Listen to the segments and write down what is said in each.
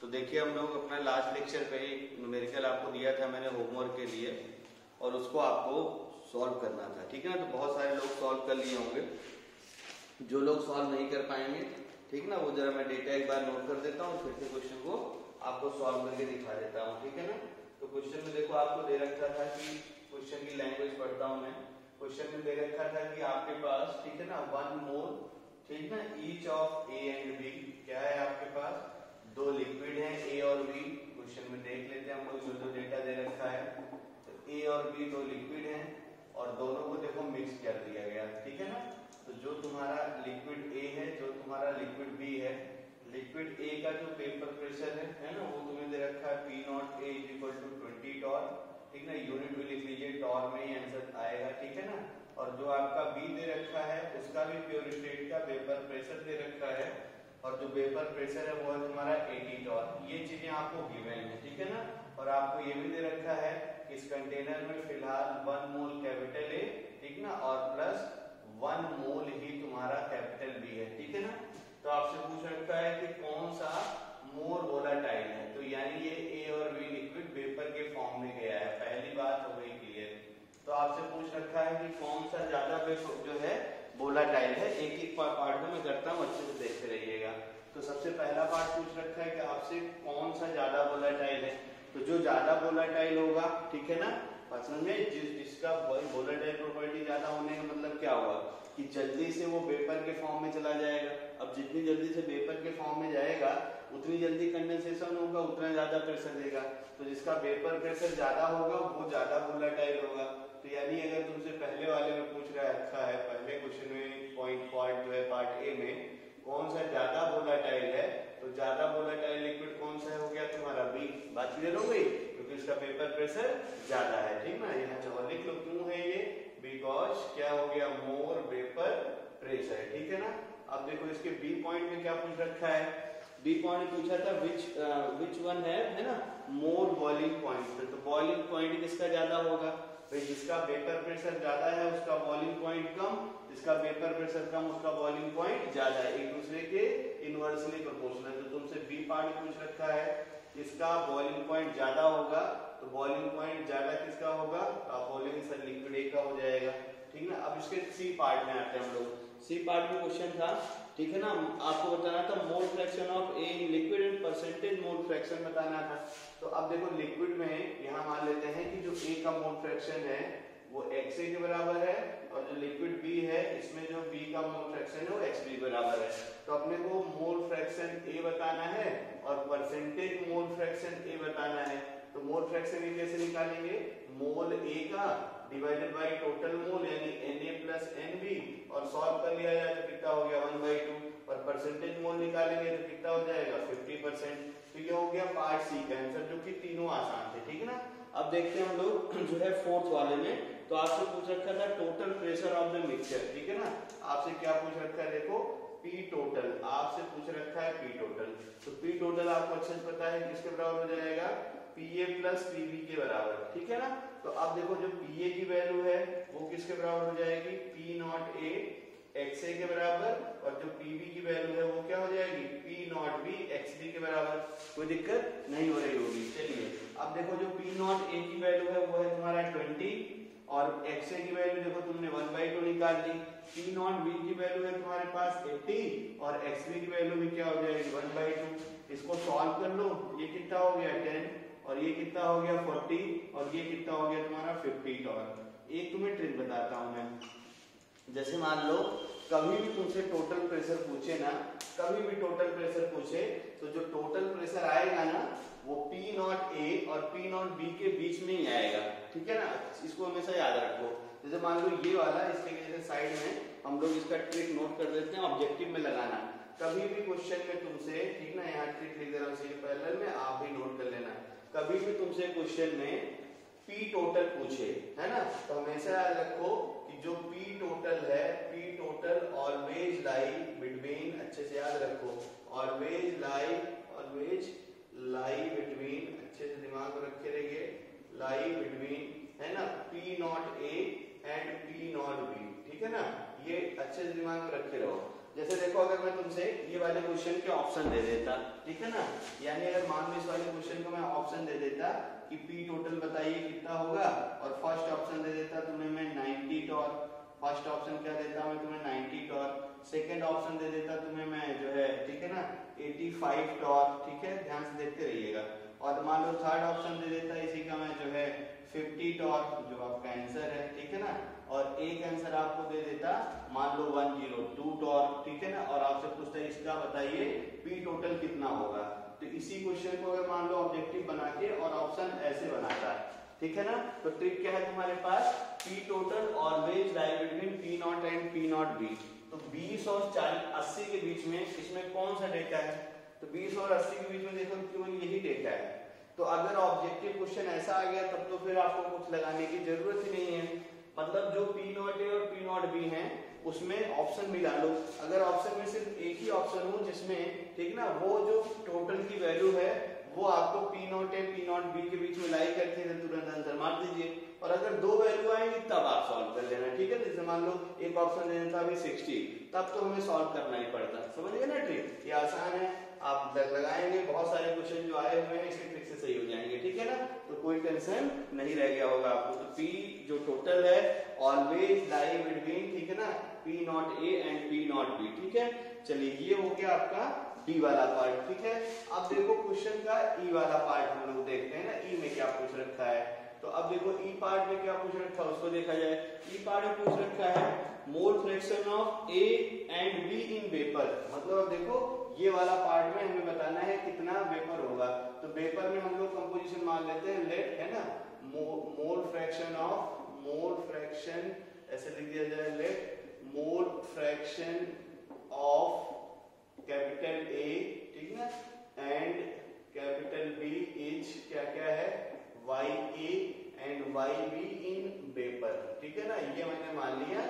देखिए हम लोग अपना लास्ट लेक्चर पे एक न्यूमेरिकल आपको दिया था मैंने होमवर्क के लिए, और उसको आपको सॉल्व करना था, ठीक है ना। तो बहुत सारे लोग सॉल्व कर लिए होंगे, जो लोग सॉल्व नहीं कर पाएंगे, ठीक ना, वो जरा मैं डेटा एक बार नोट कर देता हूँ, फिर से क्वेश्चन को आपको सॉल्व करके दिखा देता हूँ, ठीक है ना। तो क्वेश्चन में देखो आपको दे रखा था कि क्वेश्चन की लैंग्वेज पढ़ता हूँ मैं। क्वेश्चन में दे रखा था कि आपके पास, ठीक है ना, 1 मोल, ठीक ना, each of A and B, क्या है आपके पास, दो लिक्विड हैं ए और बी। क्वेश्चन में देख लेते हैं हम लोग जो डेटा दे रखा है। तो ए और बी दो लिक्विड हैं और दोनों को देखो मिक्स कर दिया गया, ठीक है ना। तो जो तुम्हारा लिक्विड ए है, जो तुम्हारा लिक्विड बी है, लिक्विड ए का जो पेपर प्रेशर है ना, वो तुम्हें दे रखा है P नॉट A = 20 टॉर, ठीक ना। यूनिट भी लिख लीजिए, टॉर में ही आंसर आएगा, ठीक है ना। और जो आपका बी दे रखा है उसका भी प्योर स्टेट का वेपर प्रेशर दे रखा है, और जो वेपर प्रेशर है वो है तुम्हारा 80 टॉर। ये चीजें आपको गिवन है, ठीक है ना। और आपको ये भी दे रखा है कि इस कंटेनर में फिलहाल 1 मोल कैपिटल ए, ठीक ना, और प्लस 1 मोल ही तुम्हारा कैपिटल बी है, ठीक है ना। तो आपसे पूछ रखा है कि कौन सा मोर वोलाटाइल है, तो यानी ये ए और बी लिक्विड वेपर के फॉर्म में गया है, पहली बात हो गई क्लियर। तो आपसे पूछ रखा है कि कौन सा ज्यादा जो है वोलाटाइल है। एक एक पार्ट में मैं करता हूँ, अच्छे से देखते रहिएगा। तो सबसे पहला पार्ट पूछ रखा है कि आपसे कौन सा ज्यादा वोलाटाइल है। तो जो ज्यादा वोलाटाइल होगा, ठीक है ना, समझ में, जिसका वोलाटाइल प्रॉपर्टी ज्यादा होने का मतलब क्या होगा कि जल्दी से वो वेपर के फॉर्म में चला जाएगा। अब जितनी जल्दी से वेपर के फॉर्म में जाएगा उतनी जल्दी कंडेंसेशन होगा, उतना ज्यादा प्रेशर देगा। तो जिसका वेपर प्रेशर ज्यादा होगा वो ज्यादा वोलाटाइल होगा। तो यानी अगर तुमसे पहले वाले में पूछ रखा है, पहले क्वेश्चन में पार्ट जो है पार्ट ए में, कौन सा ज्यादा वोलाटाइल है, तो ज्यादा वोलाटाइल लिक्विड कौन सा हो गया तुम्हारा बी। बात क्लियर हो गई, क्योंकि उसका वेपर प्रेशर ज्यादा है, ठीक ना। यहाँ चाहो लिख लो क्यों है ये, बिकॉज क्या हो गया, मोर वेपर प्रेशर, ठीक है ना। अब देखो इसके बी पॉइंट में क्या पूछ रखा है। बी पॉइंट पूछा था विच वन है ना, मोर बॉइलिंग पॉइंट। तो बॉइलिंग पॉइंट किसका ज्यादा होगा भाई, जिसका वेपर प्रेशर ज्यादा है उसका बॉइलिंग पॉइंट कम, जिसका वेपर प्रेशर कम उसका बॉइलिंग पॉइंट ज्यादा है, एक दूसरे के इनवर्सली प्रोपोर्शनल। तो तुमसे बी पार्ट पूछ रखा है, इसका बॉइलिंग पॉइंट ज्यादा होगा, तो बॉइलिंग पॉइंट ज्यादा किसका होगा, आप बोलेंगे सर लिक्विड ए का हो जाएगा, ठीक ना। अब इसके सी पार्ट में आते हैं हम लोग। सी पार्ट में क्वेश्चन था, ठीक है ना, आपको बताना था मोल fraction of A in liquid and percentage mole fraction बताना था। तो अब देखो लिक्विड में यहाँ मान लेते हैं कि जो ए का मोल फ्रैक्शन है वो XA के बराबर है, और जो लिक्विड बी है इसमें जो बी का मोल फ्रैक्शन है वो XB के बराबर है। तो अपने को मोल फ्रैक्शन ए बताना है और परसेंटेज मोल फ्रैक्शन ए बताना है। तो मोल फ्रैक्शन ए कैसे निकालेंगे, मोल ए का डिवाइडेड बाय टोटल मोल यानी Na प्लस Nb, और सॉल्व कर लिया जाए तो कितना हो गया 1/2, और परसेंटेज मोल निकालेंगे तो कितना हो जाएगा 50%। तो ये हो गया पार्ट सी का आंसर, जो कि तीनों आसान थे, ठीक है ना। अब देखते हैं हम लोग जो है फोर्थ वाले में। तो आपसे पूछ रखा था total pressure of the mixture, ठीक है ना। आपसे क्या पूछ रखा है, देखो पी टोटल, आपसे पूछ रखा है पी टोटल। तो पी टोटल आपको अच्छे से पता है किसके बराबर हो जाएगा, PA प्लस PB के बराबर, ठीक है ना। तो अब देखो जो PA की वैल्यू है वो किसके बराबर हो जाएगी, P नॉट A XA के बराबर, और जो PB की वैल्यू है वो क्या हो जाएगी, P नॉट B XB के बराबर। कोई दिक्कत नहीं हो रही होगी। चलिए अब देखो जो P नॉट A की वैल्यू है वो है तुम्हारा 20, और XA की वैल्यू देखो तुमने 1/2 निकाल ली। P नॉट B की वैल्यू है तुम्हारे पास 80, और XB की वैल्यू भी क्या हो जाएगी 1/2। इसको सॉल्व कर लो, ये कितना हो गया 10, और ये कितना हो गया 40, और ये कितना हो गया तुम्हारा 50 टॉर। एक तुम्हें ट्रिक बताता हूं मैं, जैसे मान लो कभी भी तुमसे टोटल प्रेशर पूछे ना, कभी भी टोटल प्रेशर पूछे, तो जो टोटल प्रेशर आएगा ना वो P नॉट A और P नॉट B के बीच में ही आएगा, ठीक है ना। इसको हमेशा याद रखो। जैसे मान लो ये वाला, इसके जैसे साइड में हम लोग इसका ट्रिक नोट कर देते हैं, ऑब्जेक्टिव में लगाना। कभी भी क्वेश्चन में तुमसे, ठीक ना, यहाँ ट्रिक लिख दे रहा हूँ पैरेलल में, आप भी नोट कर लेना। कभी भी तुमसे क्वेश्चन में P टोटल पूछे, है ना, तो हमेशा याद रखो कि जो P टोटल है, P total always lie between, अच्छे से याद रखो, ऑलवेज लाई बिटवीन, अच्छे से दिमाग में रखे रहिए, लाई बिटवीन, है ना, P not A and P not B, ठीक है ना। ये अच्छे से दिमाग में रखे रहो। जैसे देखो अगर मैं तुमसे ये वाले क्वेश्चन के ऑप्शन दे देता, ठीक है ना, यानी अगर मान लो इस वाले क्वेश्चन को मैं ऑप्शन दे देता कि पी टोटल बताइए कितना होगा, और फर्स्ट ऑप्शन दे देता तुम्हें मैं 90 टॉर्क, फर्स्ट ऑप्शन क्या देता मैं तुम्हें 90 टॉर्क, सेकंड ऑप्शन दे देता तुम्हें मैं जो है, ठीक है ना, 85 टॉर्क, ठीक है, ध्यान से देखते रहिएगा, और मान लो थर्ड ऑप्शन दे देता इसी का मैं जो है 50 टॉर्क, जो आपका आंसर है, ठीक है ना, और एक आंसर आपको दे देता मान लो 102 टॉर्क, ठीक है ना, और आपसे पूछता है इसका बताइए पी टोटल कितना होगा। तो इसी क्वेश्चन को अगर मान लो ऑब्जेक्टिव बना के और ऑप्शन ऐसे बनाता है, ठीक है ना, तो ट्रिक क्या है तुम्हारे पास, P total always lie between P nought and P nought B. तो 20 और 40 80 के बीच में इसमें कौन सा डेटा है, तो 20 और 80 के बीच में देखो केवल यही डेटा है। तो अगर ऑब्जेक्टिव क्वेश्चन ऐसा आ गया तब तो फिर आपको कुछ लगाने की जरूरत ही नहीं है, मतलब जो पी नॉट ए और पी नॉट बी है उसमें ऑप्शन मिला लो, अगर ऑप्शन में सिर्फ एक ही ऑप्शन हो जिसमें, ठीक ना, वो जो टोटल की वैल्यू है वो आपको P not A P nought B के बीच में लाई करके तुरंत आंसर मार दीजिए, और अगर दो वैल्यू आएंगी तब आप सॉल्व कर लेना, ठीक है। जैसे मान लो एक ऑप्शन दे देता अभी 60, तब तो हमें सॉल्व करना ही पड़ता, समझ गए ना ट्रिक, ये आसान है, आप लगाएंगे बहुत सारे क्वेश्चन जो आए हुए हैं इसी ट्रिक से सही हो जाएंगे, ठीक है ना, तो कोई टेंशन नहीं रह गया होगा आपको। तो पी जो टोटल है ऑलवेज लाई बिटवीन, ठीक है ना, P not A and P nought B, ठीक है। चलिए ये हो गया आपका डी वाला पार्ट, ठीक है। अब देखो क्वेश्चन का ई वाला पार्ट हम लोग देखते हैं ना, ई में क्या पूछ रखा है, तो अब देखो ई पार्ट में क्या पूछ रखा है उसको देखा जाए। ई पार्ट में पूछ रखा है mole fraction of A and B in vapour, मतलब अब देखो ये वाला पार्ट में हमें बताना है कितना वेपर होगा, तो वेपर में हम लोग कंपोजिशन मान लेते हैं लेट, है ना, mole fraction of, mole fraction ऐसे लिख दिया जाए, let mole fraction of capital A, ठीक ना, एंड कैपिटल बी इज क्या क्या है, Y A and Y B in vapour, ठीक है ना। ये मैंने मान लिया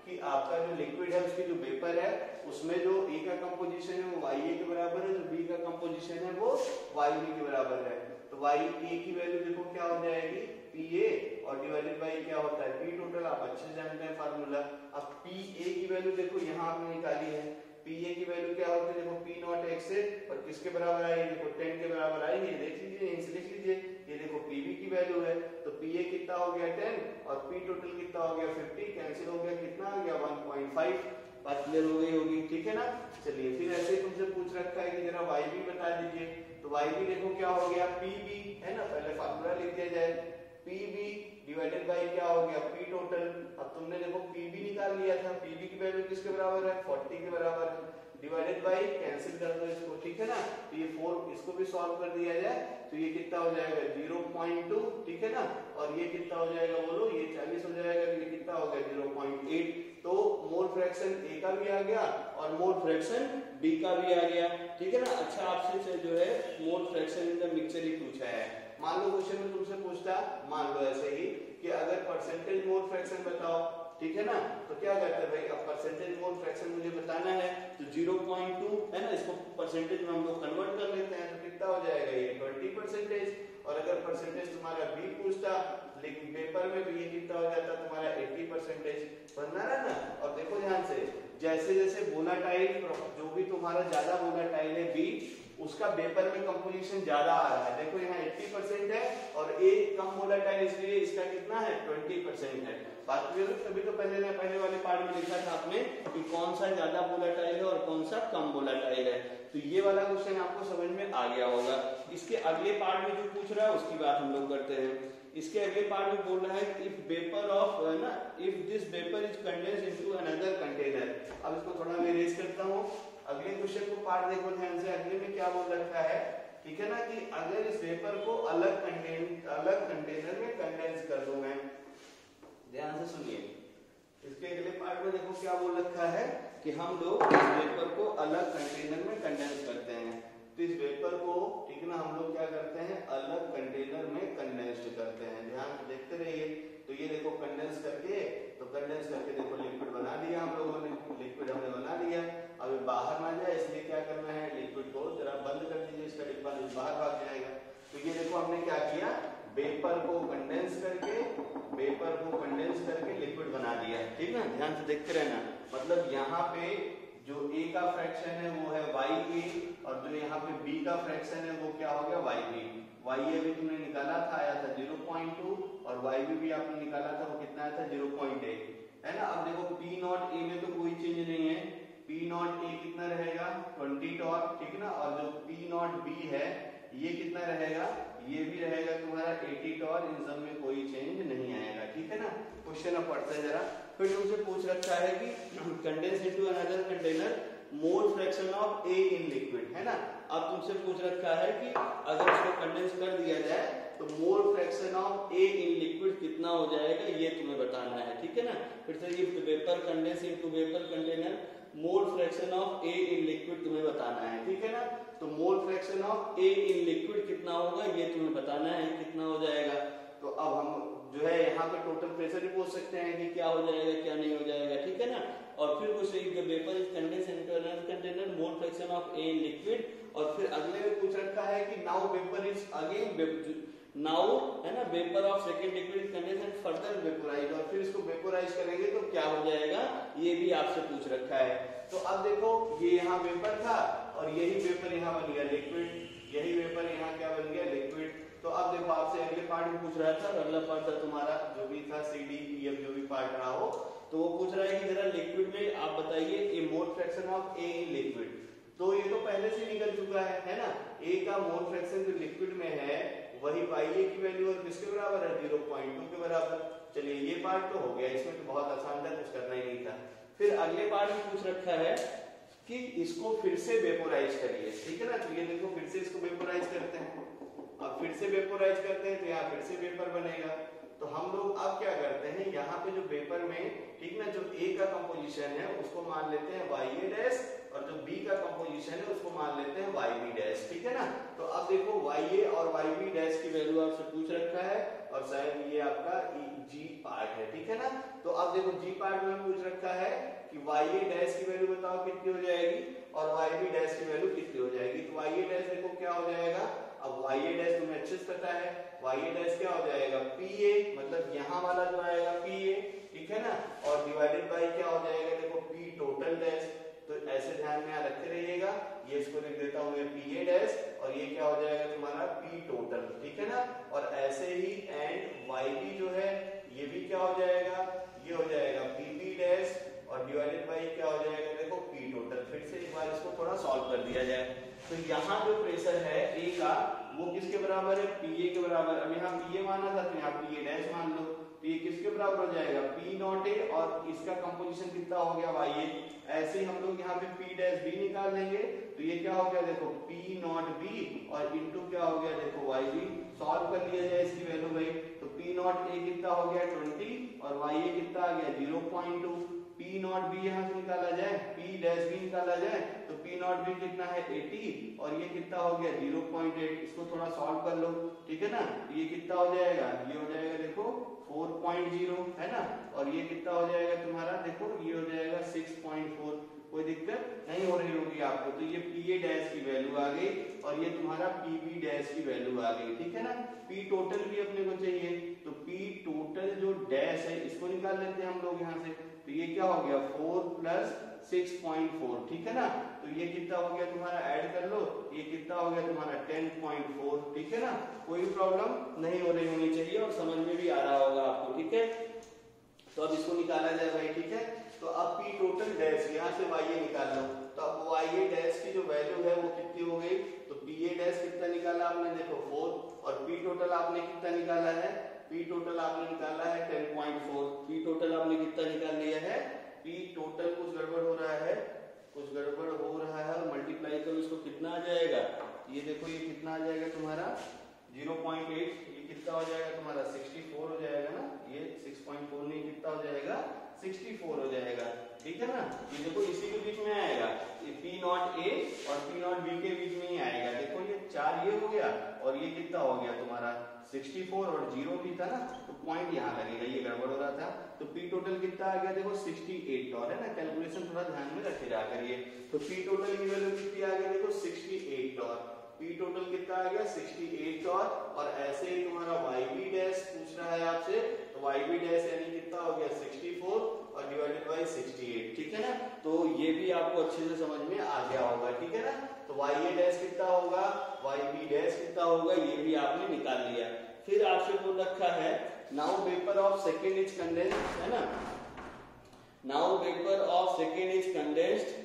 कि आपका जो लिक्विड है उसकी जो वेपर है उसमें जो ए का कंपोजिशन है वो वाई ए के बराबर है, जो बी का कंपोजिशन है वो वाई बी के बराबर है। तो वाई ए की वैल्यू देखो क्या हो जाएगी, पी ए, और डिवाइडेड बाई क्या होता है पी टोटल, आप अच्छे से जानते हैं फार्मूला। अब पी ए की वैल्यू देखो यहाँ आपने निकाली है, पी ए की वैल्यू क्या होती है, देखो पी नॉट एक्स है और किसके बराबर आई, देखो 10 के बराबर आई है, देख लीजिए यहीं से लिख लीजिए, ये देखो पीबी की वैल्यू है, तो पीए कितना हो गया 10 और पी टोटल कितना हो गया 50, कैंसिल हो गया, कितना आ गया 1.5, बात क्लियर हो गई होगी, ठीक है ना। चलिए फिर ऐसे तुमसे पूछ रखा है कि जरा वाई बी बता दीजिए, तो वाई बी देखो क्या हो गया, पीबी है ना, पहले फार्मूला लिख दिया जाए, पीबी डिवाइडेड बाई क्या हो गया पी टोटल। अब तुमने देखो पीबी निकाल लिया था, पीबी की वैल्यू किसके बराबर है 40 के बराबर है, डिवाइडेड बाई कैंसिल कर दो इसको, ठीक है ना, तो ये 4 इसको भी सॉल्व कर दिया जाए तो ये कितना हो जाएगा 0.2, ठीक है ना, और ये कितना हो जाएगा बोलो, ये 40 हो जाएगा, ये कितना हो गया 0.8। तो मोल फ्रैक्शन ए का भी आ गया और मोल फ्रैक्शन बी का भी आ गया, ठीक है ना। अच्छा आपसे जो है mole fraction in the mixture ही पूछा है, मान लो क्वेश्चन में तुमसे पूछता, मान लो ऐसे ही कि अगर परसेंटेज मोल फ्रैक्शन बताओ, ठीक है ना, तो क्या करते हैं भाई, अब परसेंटेज मोल फ्रैक्शन मुझे बताना है तो 0.2 है ना, इसको परसेंटेज में हम लोग कन्वर्ट कर लेते हैं तो कितना हो जाएगा ये 20%, और अगर परसेंटेज तुम्हारा बी पूछता लेकिन पेपर में तो ये कितना हो जाता तुम्हारा 80%, बनना रहा ना। और देखो ध्यान से, जैसे जैसे वोलेटाइल जो भी तुम्हारा ज्यादा वोलेटाइल है बी, उसका पेपर में कंपोजिशन ज्यादा आ रहा है, देखो यहाँ 80% है और ए कम वोलेटाइल इसलिए इसका कितना है 20% है। बात क्लियर है, तभी तो पहले वाले पार्ट में लिखा था आपने कि कौन सा ज्यादा वोलेटाइल है और कौन सा कम वोलेटाइल है, तो ये वाला क्वेश्चन आपको समझ में आ गया होगा। इसके अगले पार्ट में जो पूछ रहा है उसकी बात हम लोग करते हैं। इसके अगले पार्ट में बोल रहा है इफ वेपर ऑफ ना, if this vapour is condensed into another container. अब इसको थोड़ा मैं इरेज करता हूँ, अगले क्वेश्चन को पार्ट देखो ध्यान से, अगले में क्या बोल रखा है, ठीक है ना, कि अगर इस वेपर को अलग कंटेनर में कंडेंस कर दूं मैं, ध्यान से सुनिए, इसके अगले पार्ट में देखो क्या बोल रखा है कि हम लोग इस वेपर को अलग कंटेनर में कंडेंस करते हैं, तो इस वेपर को, ठीक है ना, हम लोग क्या करते हैं अलग कंटेनर में कंडेंस्ड करते हैं, ध्यान से देखते रहिए। तो ये देखो कंडेंस करके, तो कंडेंस करके देखो लिक्विड बना दिया हम लोगों ने, लिक्विड हमने बना लिया, अब ये बाहर ना जाए इसलिए क्या करना है, लिक्विड को जरा बंद कर दीजिए, इसका डिब्बा बाहर भाग जाएगा। तो ये देखो हमने क्या किया, वेपर को कंडेंस करके लिक्विड बना दिया, ठीक है, ध्यान से देखते रहना। मतलब यहाँ पे जो a का फ्रैक्शन है वो है ya और जो यहाँ पे b का फ्रैक्शन है वो क्या हो गया yb। ya भी तुमने निकाला था, आया था 0.2 और yb भी आपने निकाला था, वो कितना आया था 0.8 है ना। अब देखो p नॉट a में तो कोई चेंज नहीं है, p नॉट a कितना रहेगा 20 टॉर्क, ठीक है ना। और जो p नॉट b है ये कितना रहेगा, ये भी रहेगा तुम्हारा 80 टॉर्क, इन सब में कोई चेंज नहीं आएगा, ठीक है ना। क्वेश्चन अब पढ़ते हैं जरा। फिर तुमसे पूछ रखा है कि condense into another container mole fraction of A in liquid, है ना। अब तुमसे पूछ रखा है कि अगर इसको कंडेंस कर दिया जाए तो मोल fraction of A in liquid कितना हो जाएगा, ये तुम्हें बताना है, ठीक है ना। फिर से ये vapour condense into vapour container mole fraction of A in liquid तुम्हें बताना है, ठीक है ना। तो मोल fraction of A in liquid कितना होगा ये तुम्हें बताना है, कितना हो जाएगा। तो अब हम जो है यहाँ पे टोटल प्रेशर भी पूछ सकते हैं कि क्या हो जाएगा क्या नहीं हो जाएगा, ठीक है ना। और फिर कुछ vapour is condense into another container mole fraction of A in liquid. और फिर अगले में पूछ रखा है कि now vapour is again now, है ना, vapour of second liquid condense and further vaporise, और फिर इसको वेपोराइज करेंगे तो क्या हो जाएगा ये भी आपसे पूछ रखा है। तो अब देखो ये यहाँ वेपर था और यही वेपर यहाँ बन गया लिक्विड, यही वेपर यहाँ क्या बन गया लिक्विड। तो अब देखो आपसे अगले पार्ट में पूछ रहा था, अगला पार्ट था तुम्हारा जो भी था CD EF जो भी पार्ट रहा हो, तो वो पूछ रहा है कि जरा लिक्विड में आप बताइए a mole fraction of A in liquid. तो ये तो पहले से निकल चुका है ना। A का मोल फ्रैक्शन जो लिक्विड में है वही YA की वैल्यू और किसके बराबर है 0.2 के बराबर। चलिए ये पार्ट तो हो गया, इसमें तो बहुत आसान था, कुछ करना ही नहीं था। फिर अगले पार्ट में पूछ रखा है कि इसको फिर से वेपोराइज करिए, ठीक है ना। तो ये देखो फिर से इसको वेपोराइज करते हैं, अब फिर से वेपोराइज करते हैं तो यहाँ फिर से वेपर बनेगा। तो हम लोग अब क्या करते हैं, यहाँ पे जो वेपर में, ठीक ना, जो A का कंपोजिशन है उसको मान लेते हैं YA डैश और जो B का कंपोजिशन है उसको मान लेते हैं YB डैश, ठीक है ना। तो अब देखो YA और YB डैश की वैल्यू आपसे पूछ रखा है और शायद ये आपका G पार्ट है, ठीक है ना। तो अब देखो G पार्ट में पूछ रखा है कि YA डैश की वैल्यू बताओ कितनी हो जाएगी और YB डैश की वैल्यू कितनी हो जाएगी। तो YA डैश देखो क्या हो जाएगा, अब YA डैश तुम्हें अच्छे से पता है, YA डैश क्या हो जाएगा PA, मतलब यहाँ वाला जो आएगा PA, ठीक है ना, और डिवाइडेड बाय क्या हो जाएगा देखो P टोटल डैश। तो ऐसे ध्यान में रखते रहिएगा, ये इसको लिख देता हूँ मैं PA डैश और ये क्या हो जाएगा तुम्हारा P टोटल, ठीक है ना। और ऐसे ही एंड YB जो है ये भी क्या हो जाएगा, ये हो जाएगा PB डैश और डिवाइडेड बाय क्या हो जाएगा देखो P टोटल। फिर से एक बार इसको थोड़ा सॉल्व कर दिया जाए। तो यहाँ जो प्रेशर है A का वो किसके बराबर है PA के बराबर। अब यहाँ PA माना था तो यहाँ PA डैश मान लो, तो ये किसके बराबर हो जाएगा P नॉट A और इसका कंपोजिशन कितना हो गया YA। ऐसे ही हम लोग यहाँ पे P डैश B निकाल लेंगे तो ये क्या हो गया देखो P नॉट B और इनटू क्या हो गया देखो YB। सॉल्व कर लिया जाए इसकी वैल्यू भाई, तो P नॉट A कितना हो गया 20 और YA कितना आ गया 0.2। P नॉट B यहाँ से निकाला जाए, P डैश B निकाला जाए तो P नॉट B कितना है 80 और ये कितना हो गया 0.8। इसको थोड़ा सॉल्व कर लो, ठीक है ना। ये कितना हो जाएगा, ये हो जाएगा देखो 4.0, है ना। और ये कितना हो जाएगा तुम्हारा देखो, ये हो जाएगा 6.4। कोई दिक्कत नहीं हो रही होगी आपको। तो ये PA डैश की वैल्यू आ गई और ये तुम्हारा PB डैश की वैल्यू आ गई, ठीक है ना। P टोटल भी अपने को चाहिए, तो P टोटल जो डैश है इसको निकाल लेते हैं हम लोग यहाँ से। तो ये क्या हो गया 4 प्लस 6.4, ठीक है ना। तो ये कितना हो गया तुम्हारा, ऐड कर लो, ये कितना हो गया तुम्हारा 10.4, ठीक है ना। कोई प्रॉब्लम नहीं हो रही होनी चाहिए और समझ में भी आ रहा होगा आपको, ठीक है। तो अब इसको निकाला जाए भाई, ठीक है। तो अब P टोटल डैश यहाँ से YA निकाल लो, तो अब YA डैश की जो वैल्यू है वो कितनी हो गई, तो PA डैश कितना निकाला आपने देखो 4 और P टोटल आपने कितना निकाला है, P टोटल आपने निकाला है 10.4। P टोटल आपने कितना निकाल लिया है, P टोटल कुछ गड़बड़ हो रहा है, कुछ गड़बड़ हो रहा है और मल्टीप्लाई करो इसको कितना आ जाएगा, ये देखो ये कितना आ जाएगा तुम्हारा 0.8, ये कितना हो जाएगा तुम्हारा 64 हो जाएगा ना। ये 6.4 नहीं कितना हो जाएगा 64 हो जाएगा, ठीक है ना। ये देखो इसी के बीच में आएगा, ये P नॉट A और P नॉट B के बीच में ही आएगा। देखो ये 4 ये हो गया और ये कितना हो गया तुम्हारा 64 और 0 भी था ना, तो पॉइंट यहाँ लगेगा, ये गड़बड़ हो रहा था। तो P टोटल कितना आ गया देखो 68 और है ना, कैलकुलेशन थोड़ा ध्यान में रखे जा करिए। तो P टोटल की वैल्यू कितनी आ गई देखो 68 और P टोटल कितना आ गया 68 और ऐसे ही तुम्हारा YB डैश पूछ रहा है आपसे, तो YB डैश यानी कितना हो गया 64 और डिवाइडेड बाई 68, ठीक है ना। तो ये भी आपको अच्छे से समझ में आ गया होगा, ठीक है ना। तो YA डैश कितना होगा, YB डैश कितना होगा, ये भी आपने निकाल लिया। फिर आपसे बोल रखा है now vapour of second is condensed, है ना। Now vapour of second is condensed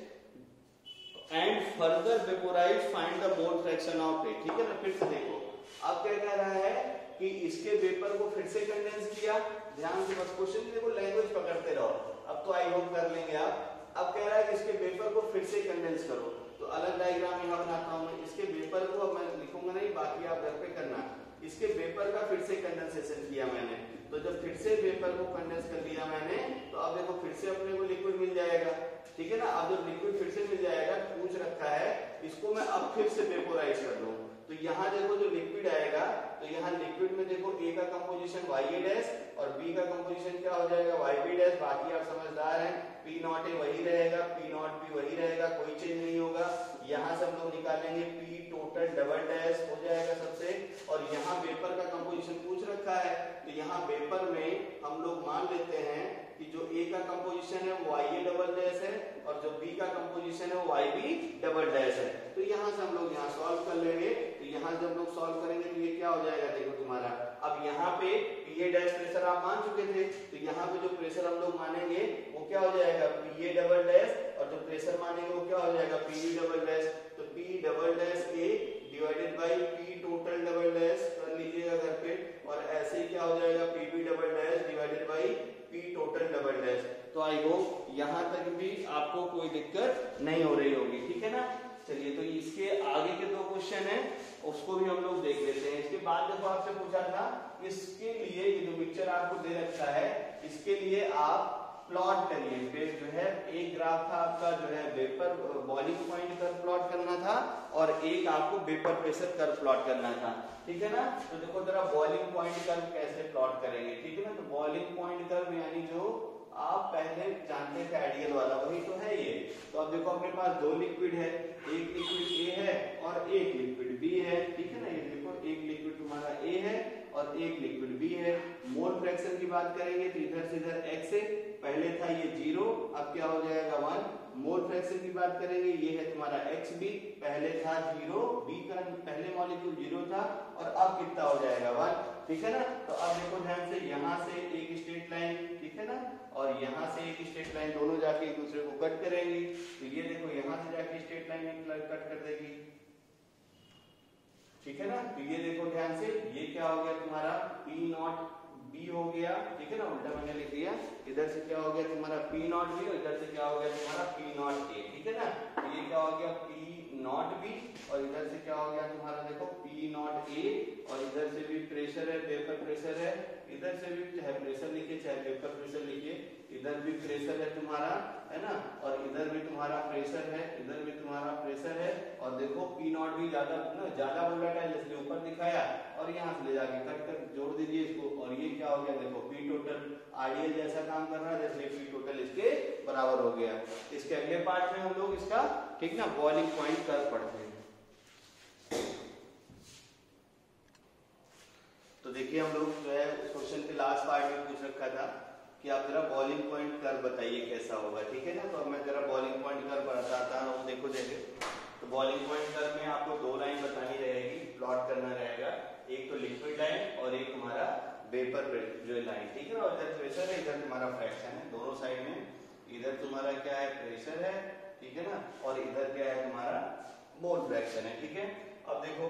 and further vaporise find the mole fraction of A, ठीक है ना। फिर से देखो अब क्या कह रहा है कि इसके वेपर को फिर से कंडेंस किया। ध्यान से बस क्वेश्चन की देखो लैंग्वेज पकड़ते रहो, अब तो आई होप कर लेंगे आप। अब कह रहा है कि इसके वेपर को फिर से कंडेंस करो, तो अलग डायग्राम यहाँ बनाता हूँ मैं। इसके वेपर को अब मैं लिखूंगा नहीं, बाकी आप घर पे करना। इसके वेपर का फिर से कंडेंसेशन किया मैंने, तो जब फिर से वेपर को कंडेंस कर लिया मैंने, तो अब देखो फिर से अपने को लिक्विड मिल जाएगा, ठीक है ना। अब जब लिक्विड फिर से मिल जाएगा, पूछ रखा है इसको मैं अब फिर से वेपोराइज कर दूं, तो यहाँ देखो जो लिक्विड आएगा, तो यहाँ लिक्विड में देखो ए का कंपोजिशन YA डैश और बी का कंपोजिशन क्या हो जाएगा YB डैश। बाकी आप समझदार हैं, P नॉट ए वही रहेगा, P नॉट B वही रहेगा, कोई चेंज नहीं होगा। यहाँ से हम लोग निकालेंगे P टोटल डबल डैश हो जाएगा सबसे, और यहाँ वेपर का कंपोजिशन पूछ रखा है, तो यहाँ वेपर में हम लोग मान लेते हैं कि जो ए का कंपोजिशन है वो YA डबल डैश है और जो बी का कंपोजिशन है वो YB डबल डैश है। तो यहाँ से हम लोग यहाँ सॉल्व कर लेंगे, तो यहाँ से हम लोग सॉल्व करेंगे तो ये क्या हो जाएगा देखो तुम्हारा। अब यहाँ पे PA डैश प्रेशर आप मान चुके थे, तो यहाँ पे जो प्रेशर हम लोग मानेंगे वो क्या हो जाएगा PA डबल डैश, और जो प्रेशर मानेंगे वो क्या हो जाएगा PB डबल डैश। तो P double dash A divided by P total double dash कर लीजिएगा घर पे, और ऐसे ही क्या हो जाएगा PB double dash divided by P total double dash. तो आई होप यहाँ तक भी आपको कोई दिक्कत नहीं हो रही होगी, ठीक है ना। चलिए तो इसके आगे के दो क्वेश्चन हैं उसको भी हम लोग देख लेते हैं। इसके बाद देखो आपसे पूछा था इसके लिए ये जो पिक्चर आपको दे रखा है इसके लिए आप प्लॉट करिए। फिर जो है एक ग्राफ था आपका जो है vapour boiling point curve plot करना था और एक आपको वेपर प्रेशर कर्व प्लॉट करना था, ठीक है ना। तो देखो जरा बॉइलिंग पॉइंट कर्व कैसे प्लॉट करेंगे, ठीक है ना। तो बॉइलिंग पॉइंट कर्व यानी जो आप पहले जानते थे आइडियल वाला वही तो है ये। तो अब देखो अपने पास दो लिक्विड है, एक लिक्विड A है और एक लिक्विड B है, ठीक है ना। ये देखो एक लिक्विड तुम्हारा A है और एक लिक्विड B है। मोल फ्रैक्शन की बात करेंगे तो इधर से इधर x है, पहले था ये 0 अब क्या हो जाएगा 1। मोल फ्रैक्शन की बात करेंगे ये है तुम्हारा XB, पहले था 0, B का पहले मॉलिक्यूल 0 था और अब कितना हो जाएगा 1, ठीक है ना। तो अब देखो ध्यान से यहाँ से एक स्ट्रेट लाइन, ठीक है ना, और यहाँ से एक स्ट्रेट लाइन, दोनों जाके एक दूसरे को कट करेंगी। तो ये देखो यहाँ से जाके स्ट्रेट लाइन कट कर देगी, ठीक है ना। तो ये देखो ध्यान से ये क्या हो गया तुम्हारा P नॉट B हो गया, ठीक है ना, उल्टा मैंने लिख दिया। इधर से क्या हो गया तुम्हारा P नॉट B और इधर से क्या हो गया तुम्हारा P नॉट A, ठीक है ना। तो ये क्या हो गया P नॉट B और इधर से क्या हो गया तुम्हारा देखो P नॉट A, और इधर से भी प्रेशर है, वेपर प्रेशर है, इधर से भी चाहे प्रेशर लिखिए चाहे वेपर प्रेशर लिखिए, इधर भी प्रेशर है तुम्हारा, है ना, और इधर भी तुम्हारा प्रेशर है, इधर भी तुम्हारा प्रेशर है। और देखो P नॉट भी ज्यादा वोलेटाइल इसलिए ऊपर दिखाया और यहाँ से ले जाके कट कर जोड़ दीजिए इसको, और ये क्या हो गया देखो P टोटल आइडियल जैसा काम कर रहा है, जैसे P टोटल इसके बराबर हो गया। इसके अगले पार्ट में हम लोग इसका ठीक ना बॉइलिंग पॉइंट कर्व पढ़ते हैं। तो देखिए हम लोग जो है क्वेश्चन के लास्ट पार्ट में पूछ रखा था कि आप जरा बॉइलिंग पॉइंट कर्व बताइए कैसा होगा, ठीक है ना। तो अब मैं जरा बॉइलिंग पॉइंट कर्व बताता हूँ, देखो जैसे तो बॉइलिंग पॉइंट कर्व में आपको दो लाइन बतानी रहेगी, प्लॉट करना रहेगा, एक तो लिक्विड लाइन और एक हमारा वेपर जो लाइन, ठीक है ना। और इधर प्रेशर है, इधर तुम्हारा फ्रैक्शन है, दोनों साइड में इधर तुम्हारा क्या है प्रेशर है, ठीक है ना, और इधर क्या है तुम्हारा मोल फ्रैक्शन है, ठीक है। अब देखो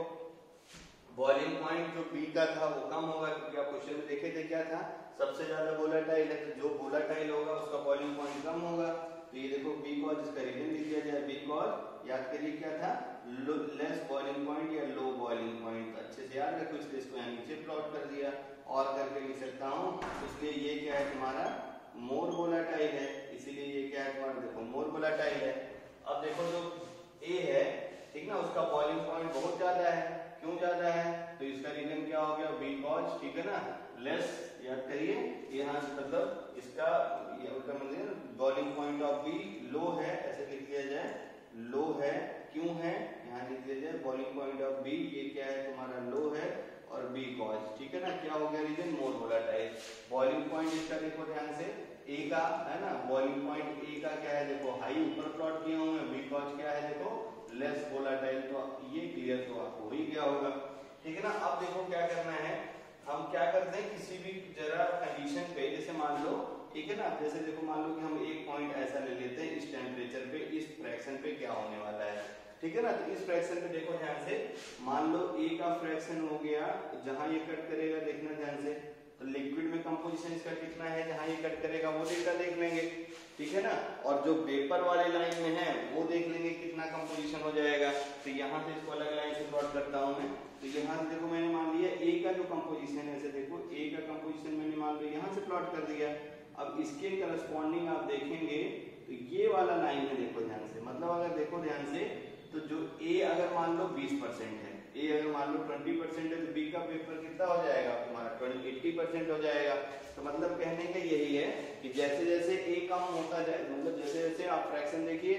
बॉइलिंग पॉइंट जो B का था वो कम होगा, क्योंकि आप क्वेश्चन में देखे थे क्या था सबसे ज्यादा वोलेटाइल है, तो जो वोलेटाइल होगा उसका बॉइलिंग पॉइंट कम होगा। तो ये देखो B कॉज, इसका रीजन लिख दिया जाए B कॉज, याद करिए क्या था लेस बॉइलिंग पॉइंट या लो बॉइलिंग पॉइंट, अच्छे से याद रखो, इसलिए इसको यहाँ नीचे प्लॉट कर दिया और करके लिख सकता हूँ। इसलिए ये क्या है तुम्हारा मोर वोलेटाइल है, इसीलिए ये क्या है तुम्हारा देखो मोर वोलेटाइल है। अब देखो जो A है, ठीक ना, उसका बॉइलिंग पॉइंट बहुत ज्यादा है, क्यों ज्यादा है, तो इसका रीजन क्या हो गया B कॉज, ठीक है ना, लेस, याद करिए यहाँ से मतलब इसका बॉइलिंग पॉइंट ऑफ B लो है, ऐसे लिख दिया जाए लो है, क्यों है यहाँ लिख दिया जाए बॉइलिंग पॉइंट ऑफ B, ये क्या है तुम्हारा लो है और B कॉज, ठीक है ना, क्या हो गया रीजन मोर वोलेटाइल। बॉइलिंग पॉइंट इसका देखो ध्यान से ए का है ना, बॉइलिंग पॉइंट ए का क्या है देखो हाई ऊपर प्लॉट किया हूं मैं, बी कॉज क्या है देखो लेस वोलाटाइल, तो ये क्लियर तो आपको हो ही गया होगा, ठीक है ना। अब देखो क्या करना है, हम क्या करते हैं किसी भी जरा कंडीशन पे, जैसे मान लो ठीक है ना, जैसे देखो मान लो कि हम एक पॉइंट ऐसा ले लेते हैं, इस टेम्परेचर पे इस फ्रैक्शन पे क्या होने वाला है, ठीक है ना। तो इस फ्रैक्शन पे देखो ध्यान से, मान लो ए का फ्रैक्शन हो गया, जहां ये कट करेगा देखना ध्यान से, तो लिक्विड में कंपोजिशन इसका कितना है, जहां ये कट करेगा वो डेटा देख लेंगे, ठीक है ना। और जो वेपर वाले लाइन में है वो देख लेंगे कितना कंपोजिशन हो जाएगा। तो यहाँ से इसको अलग लाइन से प्लॉट करता हूँ मैं, तो यहाँ से देखो मैंने मान लिया ए का जो कंपोजिशन है, ऐसे देखो ए का कंपोजिशन मैंने मान लो यहाँ से प्लॉट कर दिया। अब इसके करस्पॉन्डिंग आप देखेंगे तो ये वाला लाइन है, देखो ध्यान से, मतलब अगर देखो ध्यान से, तो जो ए अगर मान लो 20% है, ए अगर मान लो 20% है, तो बी का पेपर कितना हो जाएगा तुम्हारा 80% हो जाएगा। तो मतलब कहने का यही है कि जैसे जैसे ए कम होता जाए, मतलब जैसे जैसे आप फ्रैक्शन देखिए,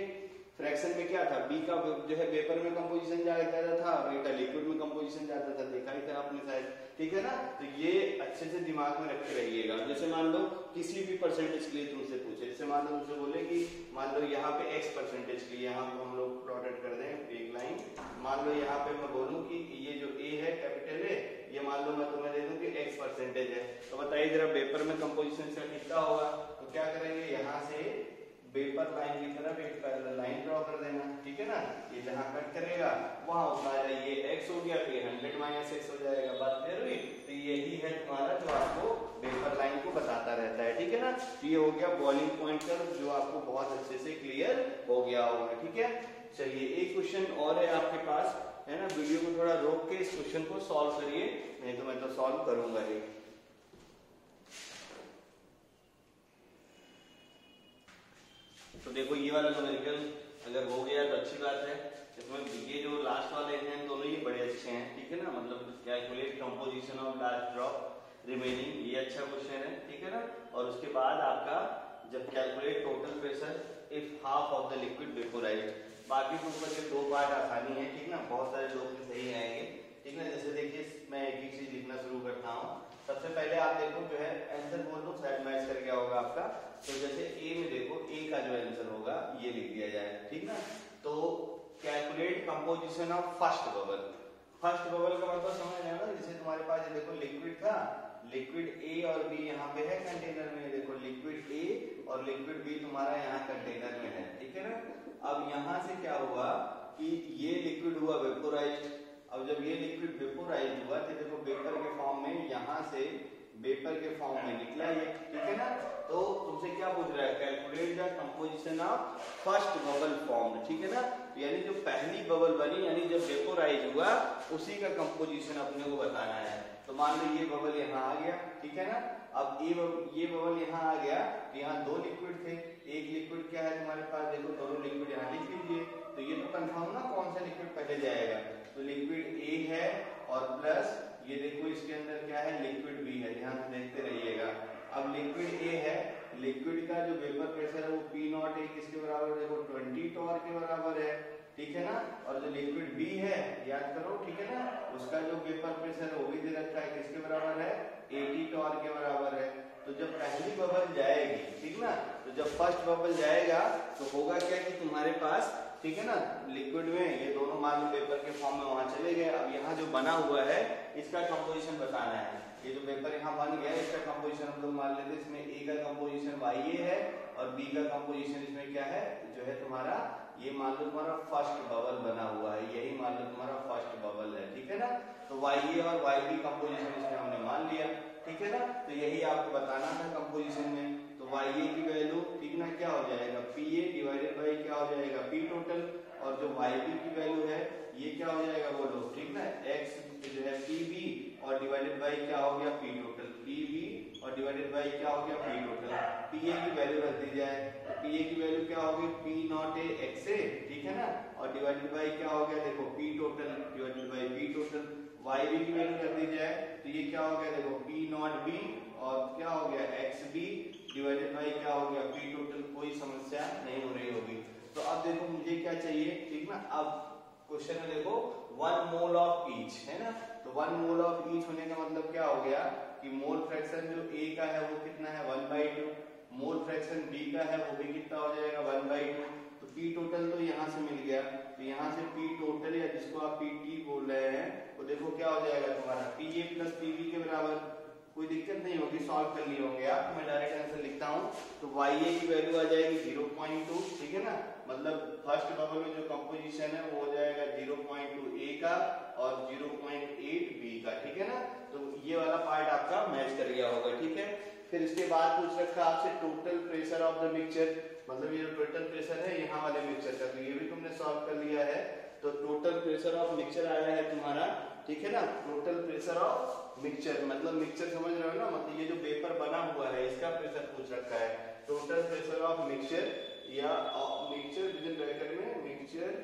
फ्रैक्शन में क्या था, बी का जो है वेपर में कंपोजिशन ज्यादा था, बी का लिक्विड में कंपोजिशन ज्यादा था, देखा ही था आपने शायद, ठीक है ना। तो ये अच्छे से दिमाग में रख के रहिएगा। जैसे मान लो किसी भी परसेंटेज के लिए तुमसे पूछे, जैसे मान लो तुमसे बोले कि मान लो यहाँ पे x परसेंटेज के लिए यहाँ पे हम लोग प्लॉटेड कर दें एक लाइन, मान लो यहाँ पे मैं बोलूँ कि ये जो a है कैपिटल A, ये मान लो मैं तुम्हें दे दूं कि x परसेंटेज है, तो बताइए जरा वेपर में कंपोजिशन इसका कितना होगा। तो क्या करेंगे, यहाँ से वेपर लाइन की तरफ एक पैरेलल लाइन ड्रॉ कर देना, ठीक है ना। ये जहाँ कट करेगा वहां उतना ये x हो गया, तो ये 100 माइनस x हो जाएगा, बात क्लियर हुई। तो यही है तुम्हारा जो आपको वेपर लाइन को बताता रहता है, ठीक है ना। तो ये हो गया बॉइलिंग पॉइंट का, जो आपको बहुत अच्छे से क्लियर हो गया होगा, ठीक है। चलिए एक क्वेश्चन और है आपके पास, है ना, वीडियो को थोड़ा रोक के इस क्वेश्चन को सॉल्व करिए, नहीं तो मैं तो सॉल्व करूंगा ही। तो देखो ये वाला न्यूमेरिकल अगर हो गया तो अच्छी बात है, इसमें ये जो लास्ट वाले हैं दोनों ये बड़े अच्छे हैं, ठीक है ना। मतलब calculate composition of last drop remaining, ये अच्छा क्वेश्चन है, ठीक है ना। और उसके बाद आपका जब calculate total pressure if half of the liquid vaporised, बाकी के ऊपर के दो पार्ट आसानी है, ठीक ना, बहुत सारे लोग के सही आएंगे, ठीक है। जैसे देखिए मैं एक ही चीज लिखना शुरू करता हूँ। सबसे पहले आप देखो जो है आंसर बोल दो, साइड मैच कर गया होगा आपका। तो जैसे ए में देखो ए का जो आंसर होगा ये लिख दिया जाए, ठीक ना। तो calculate composition of first bubble, first bubble का मतलब समझ आया ना, जैसे तुम्हारे पास ये देखो लिक्विड था, लिक्विड ए और बी यहाँ पे है कंटेनर में, देखो लिक्विड ए और लिक्विड बी तुम्हारा यहाँ कंटेनर में है, ठीक है ना। अब यहाँ से क्या हुआ कि ये लिक्विड हुआ वेपोराइज्ड, अब जब ये लिक्विड वेपोराइज्ड हुआ तो देखो वेपर के फॉर्म में, यहाँ से वेपर के फॉर्म में निकला ये, ठीक है ना। तो तुमसे क्या पूछ रहा है, calculate the composition of first bubble form, ठीक है ना। यानी जो पहली बबल बनी, यानी जब वेपोराइज हुआ उसी का कंपोजिशन अपने को बताना है। तो मान लो ये बबल यहाँ आ गया, ठीक है ना। अब ये बबल यहाँ आ गया, तो यहाँ दो लिक्विड थे, एक लिक्विड क्या है तुम्हारे पास, देखो दोनों लिक्विड यहाँ लिख लीजिए। तो ये तो कंफर्म ना कौन सा लिक्विड पहले जाएगा, तो लिक्विड ए है और प्लस ये देखो इसके अंदर क्या है लिक्विड बी है, ध्यान से देखते रहिएगा। अब लिक्विड ए है, लिक्विड का जो वेपर प्रेशर है वो पी नॉट ए किसके बराबर, देखो 20 टॉर के बराबर है, ठीक है ना। और जो लिक्विड बी है याद करो, ठीक है ना, उसका जो वेपर प्रेशर है वो भी दे रखा है, किसके बराबर है 80 टॉर के बराबर है। तो जब पहली बबल जाएगी, ठीक ना, तो जब फर्स्ट बबल जाएगा तो होगा क्या कि तुम्हारे पास, ठीक है ना, लिक्विड में ये दोनों मान लो वेपर के फॉर्म में वहां चले गए। अब यहाँ जो बना हुआ है इसका कंपोजिशन बताना है, ये जो वेपर यहाँ बन गया है इसका कंपोजिशन हम लोग मान लेते हैं, इसमें ए का कंपोजिशन YA है और बी का कंपोजिशन इसमें क्या है जो है तुम्हारा, ये मान लो तुम्हारा फर्स्ट बबल बना हुआ है, यही मान लो तुम्हारा फर्स्ट बबल है, ठीक है ना। तो YA और YB कंपोजिशन इसमें हमने मान लिया, ठीक है ना। तो यही आपको बताना था कंपोजिशन में। तो YA की वैल्यू, ठीक ना, क्या हो जाएगा PA डिवाइडेड बाई क्या हो जाएगा P टोटल, और जो YB की वैल्यू है ये क्या हो जाएगा बोलो, ठीक ना, X जो है PB और डिवाइडेड बाई क्या हो गया P टोटल, PB और डिवाइडेड बाई क्या हो गया P टोटल। PA की वैल्यू रख दी जाए, तो PA की वैल्यू क्या होगी P नॉट A XA, ठीक है ना, और डिवाइडेड बाई क्या हो गया देखो P total divided by P total. YB की वैल्यू रख दी जाए तो ये क्या हो गया देखो P नॉट B और क्या हो गया XB डिवाइडेड बाई क्या हो गया P टोटल, कोई समस्या नहीं हो रही होगी। तो अब देखो मुझे क्या चाहिए, ठीक ना, अब क्वेश्चन में देखो 1 मोल ऑफ ईच है ना, तो 1 मोल ऑफ ईच होने का मतलब क्या हो गया कि मोल फ्रैक्शन जो A का है वो कितना है 1/2, मोल फ्रैक्शन बी का है वो भी कितना हो जाएगा 1/2। तो पी टोटल तो यहाँ से मिल गया, तो यहाँ से पी टोटल या जिसको आप पीटी बोल रहे हैं वो देखो क्या हो जाएगा तुम्हारा पीए प्लस पीबी के बराबर। कोई दिक्कत नहीं होगी, सॉल्व कर लिए होंगे आप। मैं डायरेक्ट आंसर लिखता हूँ। तो YA की वैल्यू आ जाएगी 0.2, ठीक है ना, मतलब फर्स्ट बबल में जो कंपोजिशन है वो हो जाएगा 0.2 A का और 0.8 B का, ठीक है ना। तो ये वाला पार्ट आपका मैच कर गया होगा, ठीक है। फिर इसके बाद पूछ रखा आपसे total pressure of the mixture, मतलब ये टोटल प्रेशर है यहाँ वाले मिक्सचर का, तो ये भी तुमने सॉल्व कर लिया है। तो टोटल प्रेशर ऑफ मिक्सचर आया है तुम्हारा, ठीक है ना। टोटल प्रेशर ऑफ मिक्सचर मतलब मिक्सचर समझ रहे हो ना, मतलब ये जो वेपर बना हुआ है इसका प्रेशर पूछ रखा है। टोटल प्रेशर ऑफ मिक्सचर या मिक्सचर विद इन ब्रैकेट में मिक्सचर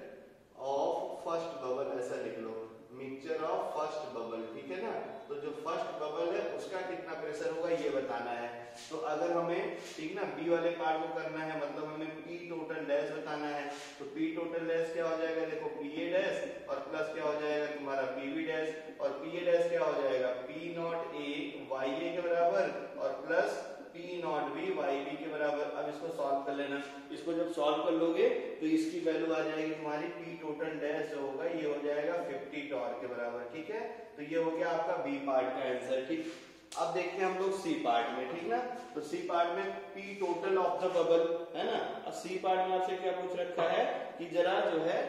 ऑफ फर्स्ट बबल ऐसा लिख लो, मिक्सचर ऑफ फर्स्ट बबल, ठीक है ना। तो जो फर्स्ट बबल है उसका कितना प्रेशर होगा ये बताना है। तो अगर हमें, ठीक ना, बी वाले पार्ट को करना है, मतलब हमें पी टोटल डैश बताना है। तो पी टोटल डैश क्या हो जाएगा, देखो पीए डैश और प्लस क्या हो जाएगा तुम्हारा पीवी डैश, और पीए डैश क्या हो जाएगा पी नॉट ए वाई के बराबर और plus P nought B Y B के बराबर। अब इसको सॉल्व कर लेना। इसको जब सॉल्व कर लोगे तो इसकी वैल्यू आ जाएगी तुम्हारी पी टोटल डैश जो होगा ये हो जाएगा 50 टॉर्क के बराबर, ठीक है। तो ये हो गया आपका बी पार्ट का आंसर, ठीक। अब देखते हैं हम लोग सी पार्ट में, ठीक ना। तो सी पार्ट में P total of the bubble है ना। अब सी पार्ट में आपसे क्या पूछ रखा है कि जरा जो है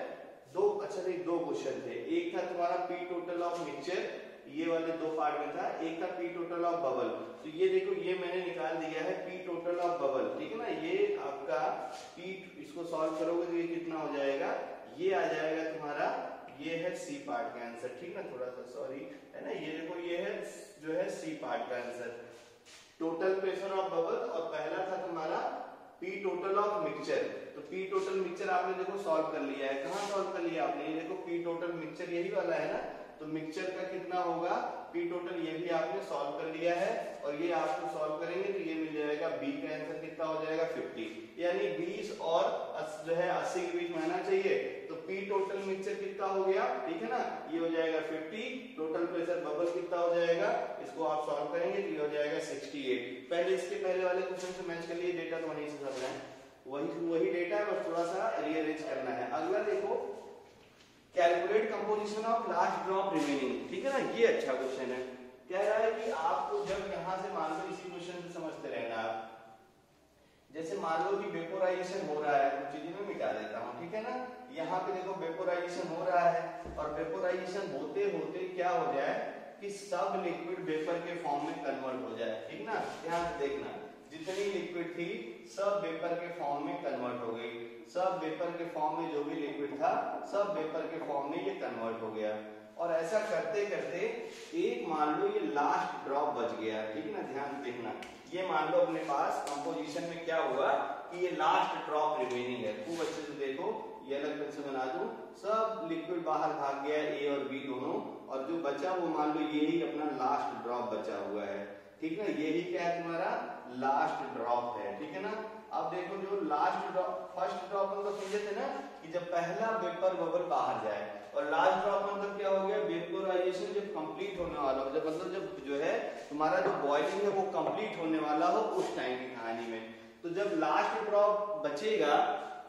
दो क्वेश्चन थे। एक था तुम्हारा पी टोटल ऑफ मिक्सचर, ये वाले दो पार्ट में था। एक था पी टोटल ऑफ बबल। तो ये देखो ये मैंने निकाल दिया है पी टोटल ऑफ बबल, ठीक है ना। ये आपका पी, इसको सॉल्व करोगे तो ये कितना हो जाएगा, ये आ जाएगा तुम्हारा, ये है सी पार्ट का आंसर, ठीक ना। थोड़ा सा सॉरी है ना, ये देखो ये है जो है सी पार्ट का answer, total pressure of bubble. और पहला था तुम्हारा पी टोटल ऑफ मिक्सचर। तो पी टोटल मिक्सचर आपने देखो सॉल्व कर लिया है। कहाँ सॉल्व कर लिया आपने, ये देखो पी टोटल मिक्सचर यही वाला है ना। तो मिक्सचर का कितना होगा पी टोटल, ये भी आपने सॉल्व कर लिया है। और ये आपको सॉल्व करेंगे तो ये मिल जाएगा बी का आंसर कितना हो जाएगा 50, यानी 20 और जो है 80 के बीच में आना चाहिए। तो पी टोटल मिक्सचर कितना हो गया, ठीक है ना, ये हो जाएगा 50। टोटल प्रेशर बबल कितना हो जाएगा, इसको आप सॉल्व करेंगे तो ये हो जाएगा 68। पहले इसके पहले वाले क्वेश्चन से मैच कर लिए, डेटा तो वहीं से सब है, वही डेटा है, बस थोड़ा सा रीअरेंज करना है। अगला देखो calculate composition of last drop remaining, ठीक है ना। ये अच्छा क्वेश्चन है। कह रहा है कि आपको जब यहां से मान लो, इसी क्वेश्चन से समझते रहना आप। जैसे मान लो कि वेपोराइजेशन हो रहा है, कुछ चीजें में मिटा देता हूं, ठीक है ना। यहाँ पे देखो वेपोराइजेशन हो रहा है और वेपोराइजेशन होते होते क्या हो जाए कि सब लिक्विड वेपर के फॉर्म में कन्वर्ट हो जाए, ठीक ना। ध्यान से देखना, जितनी लिक्विड थी सब वेपर के फॉर्म में कन्वर्ट हो गई। सब वेपर के फॉर्म में जो भी लिक्विड था सब वेपर के फॉर्म में ये कन्वर्ट हो गया। और ऐसा करते करते एक मान लो ये लास्ट ड्रॉप बच गया, ठीक है ना। ध्यान देखना, ये मान लो अपने पास कंपोजिशन में क्या हुआ कि ये लास्ट ड्रॉप रिमेनिंग है। खूब अच्छे से देखो, ये अलग पेन से बना दूं, सब लिक्विड बाहर भाग गया ए और बी दोनों, और जो बचा वो मान लो यही अपना लास्ट ड्रॉप बचा हुआ है, ठीक है ना। यही क्या है तुम्हारा लास्ट ड्रॉप है, ठीक है ना। अब देखो जो लास्ट ड्रॉप, फर्स्ट ड्रॉप मतलब समझे थे ना कि जब पहला वेपर बबल बाहर जाए, और लास्ट ड्रॉप मतलब क्या हो गया वेपोराइजेशन जब कंप्लीट होने वाला हो, जब मतलब जब जो है तुम्हारा जो बॉइलिंग है वो कंप्लीट होने वाला हो उस टाइम की कहानी में। तो जब लास्ट ड्रॉप बचेगा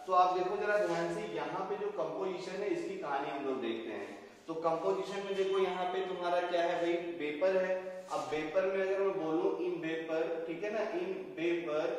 तो आप देखो जरा ध्यान से, यहाँ पे जो कंपोजिशन है इसकी कहानी हम लोग देखते हैं। तो कंपोजिशन में देखो यहाँ पे तुम्हारा क्या है भाई, वेपर है। अब वेपर में अगर मैं बोलूं इन वेपर, ठीक है ना, इन वेपर,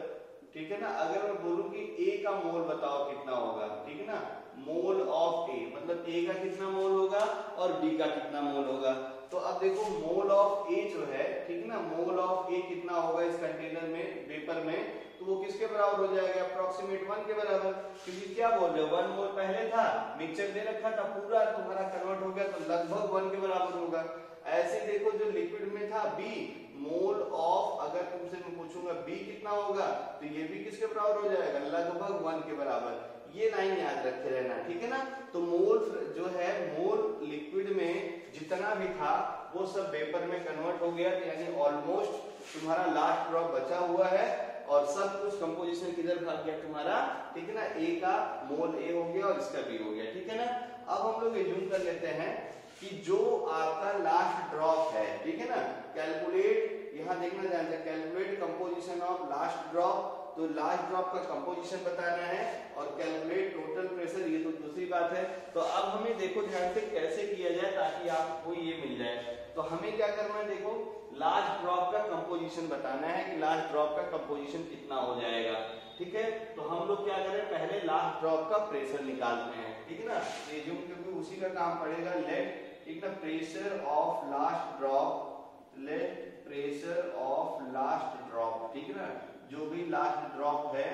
ठीक है ना। अगर मैं बोलूं कि ए का मोल बताओ कितना होगा, ठीक है ना, मोल ऑफ ए, मतलब ए का कितना मोल होगा और बी का कितना मोल होगा। तो अब देखो मोल ऑफ ए जो है, ठीक है ना, मोल ऑफ ए कितना होगा इस कंटेनर में, वेपर में, तो वो किसके बराबर हो जाएगा, अप्रोक्सीमेट 1 के बराबर। क्योंकि क्या बोल रहे हो 1 मोल पहले था, मिक्सचर दे रखा था, पूरा तुम्हारा कन्वर्ट हो गया तो लगभग 1 के बराबर होगा। ऐसे देखो जो लिक्विड में था बी, मोल ऑफ, अगर तुमसे मैं पूछूंगा बी कितना होगा तो ये भी किसके बराबर हो जाएगा, लगभग 1 के बराबर। ये लाइन याद रखे रहना, ठीक है ना। तो मोल जो है, मोल लिक्विड में जितना भी था वो सब वेपर में कन्वर्ट हो गया, यानी ऑलमोस्ट तुम्हारा लास्ट ड्रॉप बचा हुआ है और सब कुछ कंपोजिशन किधर भाग गया तुम्हारा, ठीक है ना। ए का मोल ए हो गया और इसका बी हो गया, ठीक है ना। अब हम लोग एज्यूम कर लेते हैं कि जो आपका लास्ट ड्रॉप है, ठीक है ना, कैलकुलेट, यहां देखना ध्यान से, calculate composition of last drop तो लास्ट ड्रॉप का कंपोजिशन बताना है और कैलकुलेट टोटल प्रेशर, ये तो दूसरी बात है। तो अब हमें देखो ध्यान से कैसे किया जाए ताकि आपको ये मिल जाए। तो हमें क्या करना है, देखो लास्ट ड्रॉप का कंपोजिशन बताना है कि लास्ट ड्रॉप का कंपोजिशन कितना हो जाएगा। ठीक है, तो हम लोग क्या करें, पहले लास्ट ड्रॉप का प्रेशर निकालते हैं। ठीक है ना, रेज्यूम क्योंकि उसी का काम पड़ेगा। लेट ठीक ना pressure of last drop, let pressure of last drop, ठीक है ना, जो भी लास्ट ड्रॉप है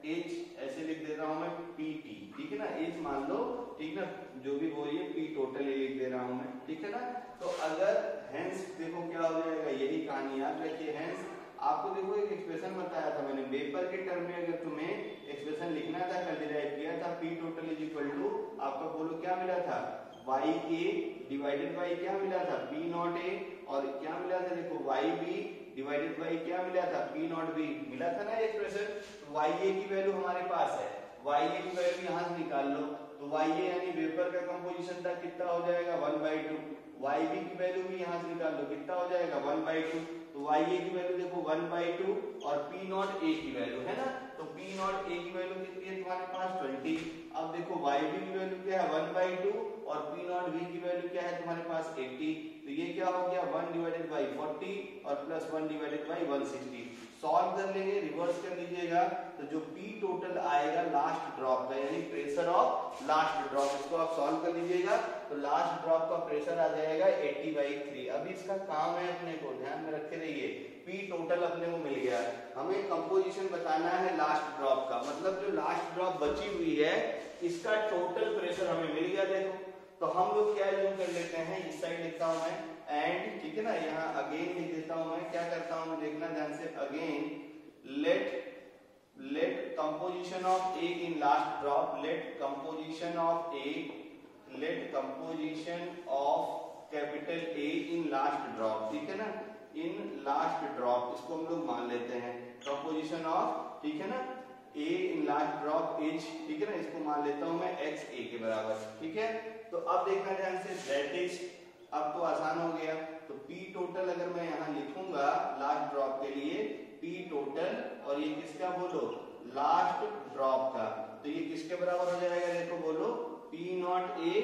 H ऐसे लिख दे रहा हूं मैं PT, ठीक है ना, H मान लो, ठीक ना, जो भी वो ये P टोटल ये लिख दे रहा हूं मैं, ठीक है ना। तो अगर हेंस देखो क्या हो जाएगा, यही कहानी याद रखिए। हेंस आपको देखो एक एक्सप्रेशन बताया था मैंने, वेपर के टर्म में अगर तुम्हें एक्सप्रेशन लिखना था, कल डिराइव किया था, P total is equal to आपका बोलो क्या मिला था, YA डिवाइडेड बाई क्या मिला था, P नॉट A, और क्या मिला था देखो YB डिवाइडेड बाई क्या मिला था, P नॉट B मिला था ना एक्सप्रेशन। तो YA की वैल्यू हमारे पास है, YA की वैल्यू यहाँ से निकाल लो। तो YA यानी वेपर का कंपोजिशन था, कितना हो जाएगा 1/2। YB की वैल्यू भी यहाँ से निकाल लो, कितना हो जाएगा 1/2। तो YA की वैल्यू देखो 1/2 और P नॉट A की वैल्यू है ना, तो P नॉट A की वैल्यू कितनी है तुम्हारे पास 20। अब देखो YB की वैल्यू क्या है 1/2 और P नॉट B की वैल्यू क्या है तुम्हारे पास 80। तो ये क्या हो गया 1 डिवाइडेड बाई 40 और प्लस 1 डिवाइडेड बाई 160। सॉल्व कर लेंगे, रिवर्स कर लीजिएगा, तो जो P टोटल आएगा लास्ट ड्रॉप का यानी प्रेशर ऑफ लास्ट ड्रॉप, इसको आप सॉल्व कर लीजिएगा। तो लास्ट ड्रॉप का प्रेशर आ जाएगा 80/3। अभी इसका काम है अपने को ध्यान में रखे रहिए, P टोटल अपने को मिल गया, हमें कंपोजिशन बताना है लास्ट ड्रॉप का, मतलब जो लास्ट ड्रॉप बची हुई है इसका टोटल प्रेशर हमें मिल गया। देखो तो हम लोग क्या यूज कर लेते हैं, इस साइड लिखता हूं मैं एंड, ठीक है ना, यहाँ अगेन लिख देता हूं मैं, क्या करता हूं मैं देखना ध्यान से, again let composition of A in last drop, let composition of A, let composition of capital A in last drop, ठीक है ना, इन लास्ट ड्रॉप, इसको हम लोग मान लेते हैं कंपोजिशन ऑफ, ठीक है ना, A in last drop H, ठीक है ना, इसको मान लेता हूं मैं X A के बराबर, ठीक है। तो अब देखना ध्यान से, दैट इज, अब तो आसान हो गया। तो P टोटल अगर मैं यहाँ लिखूंगा लास्ट ड्रॉप के लिए P टोटल, और ये किसका बोलो, लास्ट ड्रॉप का, तो ये किसके बराबर हो जाएगा देखो बोलो, P नॉट A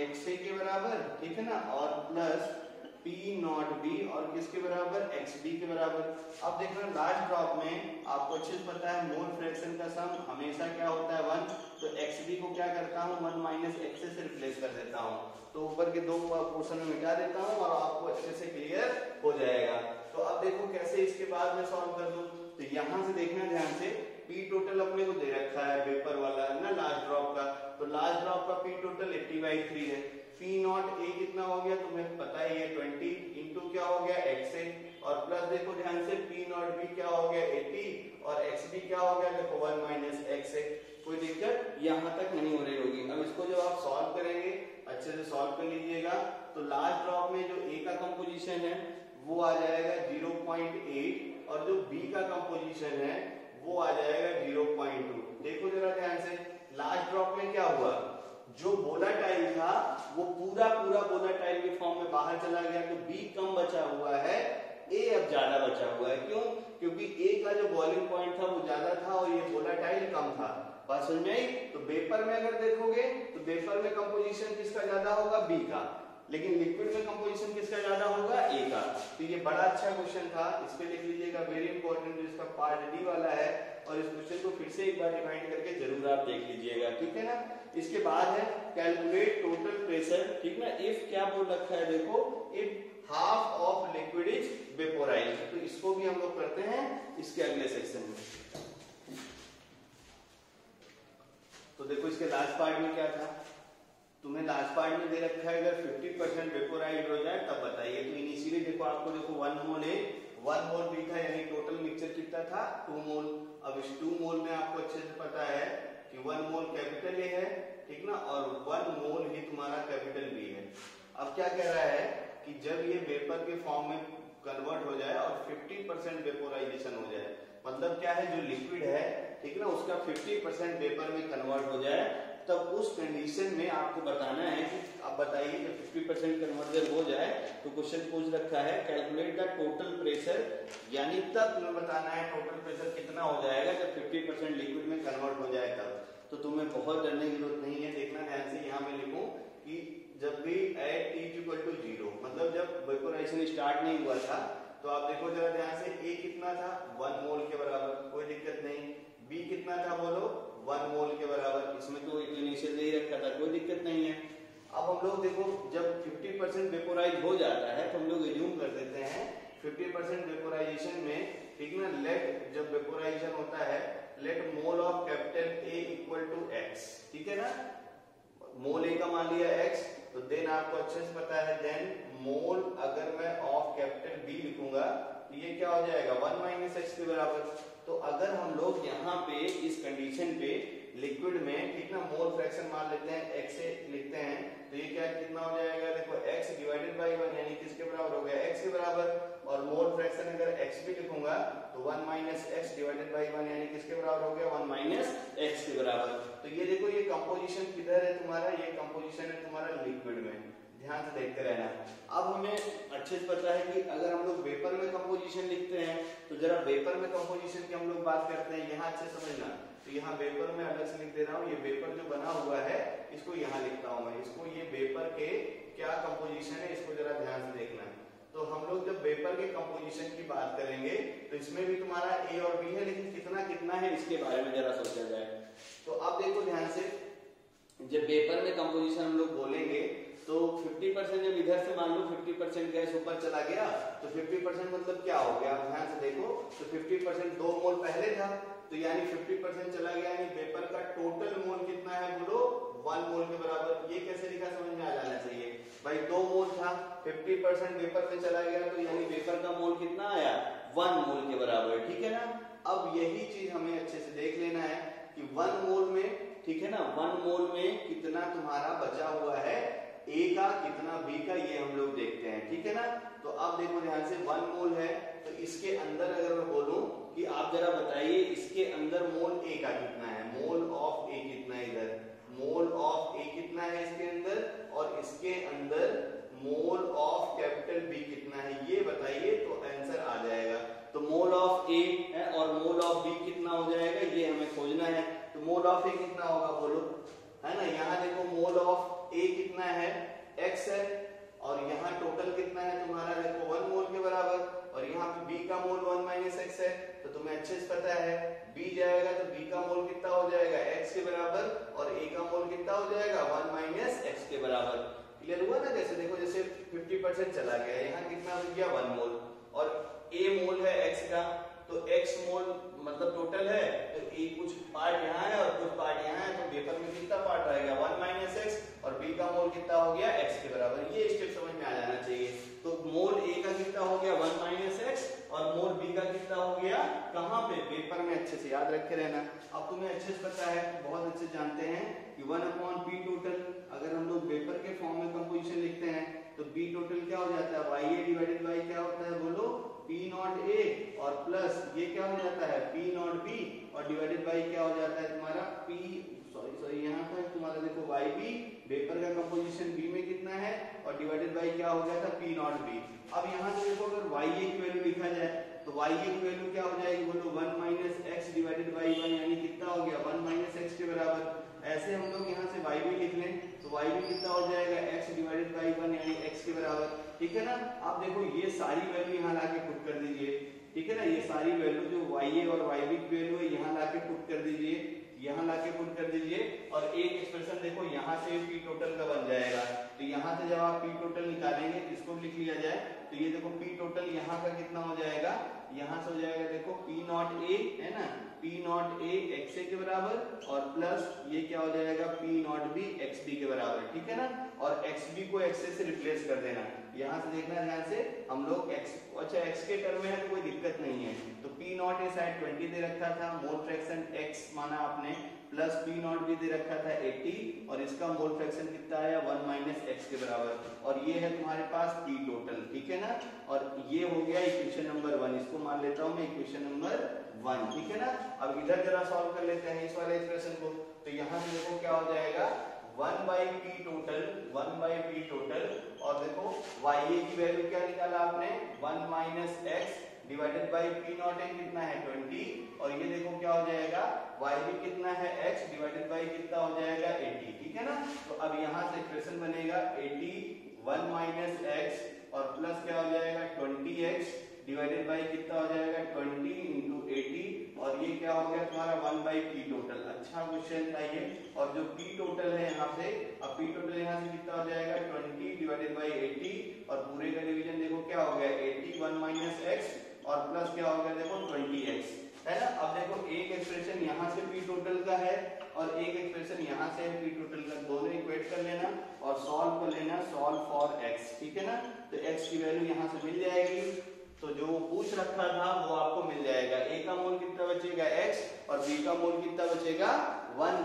XA के बराबर, ठीक है ना, और प्लस P नॉट B और किसके बराबर, XB के बराबर। अब देखना लास्ट ड्रॉप में आपको अच्छे से पता है मोल फ्रैक्शन का सम हमेशा क्या होता है 1, तो XB को क्या करता हूँ 1 माइनस XA से रिप्लेस कर देता हूँ, तो ऊपर के दो पोर्शन में मिटा देता हूँ और आपको अच्छे से क्लियर हो जाएगा। तो अब देखो कैसे इसके बाद में सॉल्व कर दूं, तो यहाँ से देखना ध्यान से, P टोटल अपने को दे रखा है वेपर वाला ना लास्ट ड्रॉप का, तो लास्ट ड्रॉप का P टोटल 80/3 है। P नॉट A कितना हो गया तुम्हें पता ही है 20 इंटू क्या हो गया XA, और प्लस देखो ध्यान से P नॉट B क्या हो गया 80 और XB क्या हो गया देखो 1 माइनस XA। कोई दिक्कत यहाँ तक नहीं हो रही होगी। अब इसको जब आप सॉल्व करेंगे अच्छे से सॉल्व कर लीजिएगा, तो लास्ट ड्रॉप में जो A का कंपोजिशन है वो आ जाएगा 0.8 और जो B का कंपोजिशन है वो आ जाएगा 0.2। देखो जरा ध्यान से, लास्ट ड्रॉप में क्या हुआ, जो वोलेटाइल था वो पूरा वोलेटाइल के फॉर्म में बाहर चला गया, तो B कम बचा हुआ है, A अब ज्यादा बचा हुआ है। क्यों? क्योंकि A का जो बॉइलिंग पॉइंट था वो ज्यादा था और ये वोलेटाइल कम था। बात समझ में आई? तो वेपर में अगर देखोगे तो वेपर में कंपोजिशन किसका ज्यादा होगा, B का, लेकिन लिक्विड में कंपोजिशन किसका ज्यादा होगा, A का। तो ये बड़ा अच्छा क्वेश्चन था, इस पे लिख लीजिएगा, वेरी इंपॉर्टेंट, जो इसका पार्ट डी वाला है, और इस क्वेश्चन को फिर से एक बार रिवाइंड करके जरूर आप देख लीजिएगा, ठीक है ना। इसके बाद है कैलकुलेट टोटल प्रेशर, ठीक ना। इफ क्या बोल रखा है देखो, if half of liquid is vaporised, तो इसको भी हम लोग करते हैं इसके अगले सेक्शन में। तो देखो इसके लास्ट पार्ट में क्या था, तुम्हें लास्ट पार्ट में दे रखा है अगर 50% वेपोराइज्ड हो जाए तब बताइए। तो इनिशियली देखो आपको देखो 1 मोल A 1 मोल B था, यानी टोटल मिक्सचर कितना था 2 मोल। अब इस 2 मोल में आपको अच्छे से पता है कि 1 मोल कैपिटल A है, ठीक ना, और 1 मोल ही तुम्हारा कैपिटल B है। अब क्या कह रहा है कि जब ये वेपर के फॉर्म में कन्वर्ट हो जाए और 50% वेपोराइजेशन हो जाए, मतलब क्या है, जो लिक्विड है, ठीक ना, उसका 50% वेपर में कन्वर्ट हो जाए, तब उस कंडीशन में आपको बताना है कि अब बताइए जब 50% कन्वर्जन हो जाए तो क्वेश्चन पूछ रखा है कैलकुलेट द टोटल प्रेशर, यानी तब तुम्हें बताना है टोटल प्रेशर कितना हो जाएगा जब 50% लिक्विड में कन्वर्ट हो जाए तब। तो तुम्हें बहुत डरने की जरूरत नहीं है, देखना ध्यान से। यहाँ मैं लिखूं कि जब भी एट T = 0, मतलब जब वेपोराइजेशन स्टार्ट नहीं हुआ था, तो आप देखो जरा ध्यान से, A कितना था 1 मोल के बराबर, कोई दिक्कत नहीं। B कितना था बोलो 1 मोल के बराबर, इसमें तो इनिशियल दे ही रखा था, कोई दिक्कत नहीं है। अब हम लोग देखो जब 50% वेपोराइज हो जाता है तो हम लोग एज्यूम कर देते हैं 50% वेपोराइजेशन में, ठीक ना, लेट जब वेपोराइजेशन होता है let mole of capital A = X, ठीक है ना। मोल A का मान लिया X, तो देन आपको अच्छे से पता है देन मोल अगर मैं ऑफ कैपिटल B लिखूंगा तो ये क्या हो जाएगा 1 - X के बराबर। तो अगर हम लोग यहाँ पे इस कंडीशन पे लिक्विड में, ठीक ना, मोल फ्रैक्शन मान लेते हैं X से लिखते हैं, तो ये क्या कितना हो जाएगा, देखो X / 1 यानी किसके बराबर हो गया X के बराबर। और मोल फ्रैक्शन अगर X भी लिखूंगा तो 1 - X / 1 यानी किसके बराबर हो गया 1 - X के बराबर। तो ये देखो ये कंपोजिशन किधर है तुम्हारा, ये कंपोजिशन है तुम्हारा लिक्विड में, ध्यान से देखते रहना। अब हमें अच्छे से पता है कि अगर हम लोग वेपर में कंपोजिशन लिखते हैं तो जरा वेपर में कंपोजिशन की हम लोग बात करते हैं, यहाँ अच्छे समझना। तो यहाँ वेपर में अलग से लिख दे रहा हूँ, ये वेपर जो बना हुआ है इसको यहाँ लिखता हूँ मैं, इसको, ये वेपर के क्या कंपोजिशन है इसको जरा ध्यान से देखना। तो हम लोग जब वेपर के कंपोजिशन की बात करेंगे तो इसमें भी तुम्हारा A और B है, लेकिन कितना कितना है इसके बारे में जरा सोचा जाए। तो अब देखो ध्यान से, जब वेपर में कंपोजिशन हम लोग बोलेंगे तो 50% जब इधर से मान लो 50% गैस ऊपर चला गया तो 50% मतलब क्या हो गया, ध्यान से देखो। तो 50% 2 मोल पहले था, तो यानी 50% चला गया, यानी वेपर का टोटल मोल कितना है बोलो 1 मोल के बराबर। ये कैसे लिखा समझ में आ जाना चाहिए भाई, 2 मोल था, 50% वेपर में चला गया तो यानी वेपर का मोल कितना आया 1 मोल के बराबर, ठीक है ना। अब यही चीज हमें अच्छे से देख लेना है कि 1 मोल में, ठीक है ना, 1 मोल में कितना तुम्हारा बचा हुआ है A का, कितना B का, ये हम लोग देखते हैं, ठीक है ना। तो अब देखो ध्यान से 1 मोल है, तो इसके अंदर अगर मैं बोलूं कि आप जरा बताइए इसके अंदर मोल A का कितना है, मोल ऑफ A कितना है, इधर मोल ऑफ A कितना है इसके अंदर, और इसके अंदर मोल ऑफ कैपिटल B कितना है ये बताइए, तो आंसर आ जाएगा। तो मोल ऑफ A है और मोल ऑफ B कितना हो जाएगा ये हमें खोजना है। तो मोल ऑफ A कितना होगा बोलो, है ना। यहाँ देखो मोल ऑफ A कितना है X है, और यहाँ टोटल कितना है तुम्हारा, देखो 1 मोल के बराबर, और यहाँ पे B का मोल 1 - X है। तो तुम्हें अच्छे से पता है B जाएगा तो B का मोल कितना हो जाएगा X के बराबर, और A का मोल कितना हो जाएगा 1 - X के बराबर। क्लियर हुआ ना। जैसे देखो जैसे 50% चला गया, यहाँ कितना हो गया 1 मोल, और A मोल है X का, तो X मोल मतलब टोटल है, तो A कुछ पार्ट यहाँ है और कुछ पार्ट यहाँ है, तो वेपर में कितना पार्ट रहेगा 1 - X, और B का मोल कितना हो गया X के बराबर। ये स्टेप समझ में आ जाना चाहिए। तो मोल A का कितना हो गया 1 - X, और मोल B का कितना हो गया कहाँ पे, वेपर में। अच्छे से याद रखे रहना। अब तुम्हें अच्छे से पता है, बहुत अच्छे जानते हैं कि 1/P टोटल, अगर हम लोग वेपर के फॉर्म में कंपोजिशन लिखते हैं तो B टोटल क्या हो जाता है YA / क्या होता है बोलो P0A, और प्लस ये क्या हो जाता है P0B, और डिवाइडेड बाई क्या हो जाता है तुम्हारा सॉरी यहाँ पर तुम्हारा देखो YB, वेपर का कंपोजिशन B में कितना है, और डिवाइडेड बाई क्या हो गया था P0B। अब यहाँ से देखो अगर YA की वैल्यू लिखा जाए तो YA की वैल्यू क्या हो जाएगी बोलो 1 - X / 1 यानी कितना हो गया 1 - X के बराबर। ऐसे हम लोग यहाँ से YB लिख लें तो YB कितना हो जाएगा X / 1 यानी X के बराबर, ठीक है ना। आप देखो ये सारी वैल्यू यहाँ लाके पुट कर दीजिए, ठीक है ना। ये सारी वैल्यू जो YA और YB की वैल्यू है यहाँ लाके पुट कर दीजिए, यहाँ लाके पुट कर दीजिए, और एक एक्सप्रेशन देखो यहाँ से P टोटल का बन जाएगा। तो यहाँ से जब आप P टोटल निकालेंगे इसको लिख लिया जाए, तो ये देखो P टोटल यहाँ का कितना हो जाएगा, यहाँ से हो जाएगा देखो P0A, है ना, P0A XA के बराबर, और प्लस ये क्या हो जाएगा P0B XB के बराबर, ठीक है ना। और XB को XA से रिप्लेस कर देना। यहाँ से देखना ध्यान से, हम लोग अच्छा X के टर्म में है तो कोई दिक्कत नहीं है। तो P0A साइड 20 दे रखा था, मोल फ्रैक्शन X माना आपने, प्लस P0B दे रखा था 80, और इसका मोल फ्रैक्शन कितना आया 1 - X के बराबर, और ये है तुम्हारे पास P टोटल, ठीक है ना। और ये हो गया इक्वेशन नंबर 1, इसको मान लेता हूं मैं इक्वेशन नंबर 1, ठीक है ना। अब इधर जरा सॉल्व कर लेते हैं इस वाले एक्सप्रेशन को। तो यहाँ से देखो क्या हो जाएगा 1/p टोटल और देखो ya की वैल्यू क्या निकाला आपने 1 - x divided by P not a कितना है 20 और ये देखो क्या हो जाएगा yb कितना है x डिवाइडेड बाई कितना हो जाएगा 80। ठीक है ना, तो अब यहाँ से एक्सप्रेशन बनेगा 80 1 - x और प्लस क्या हो जाएगा 20x डिवाइडेड बाई कितना हो जाएगा 20 × 80 और ये क्या हो गया तुम्हारा 1/p टोटल। अच्छा क्वेश्चन था ये। और जो p टोटल है यहाँ से, अब p टोटल यहाँ से कितना हो जाएगा 20 डिवाइडेड बाई 80 और पूरे का डिवीजन देखो क्या हो गया 80 1 - x और प्लस क्या हो गया देखो 20x है ना। अब देखो एक एक्सप्रेशन यहाँ से p टोटल का है और एक एक्सप्रेशन यहाँ से p टोटल का, दोनों इक्वेट कर लेना और सॉल्व कर लेना, सॉल्व फॉर x। ठीक है ना, तो x की वैल्यू यहाँ से मिल जाएगी, तो जो पूछ रखा था वो आपको मिल जाएगा। a का मोल कितना बचेगा x और b का मोल कितना बचेगा 1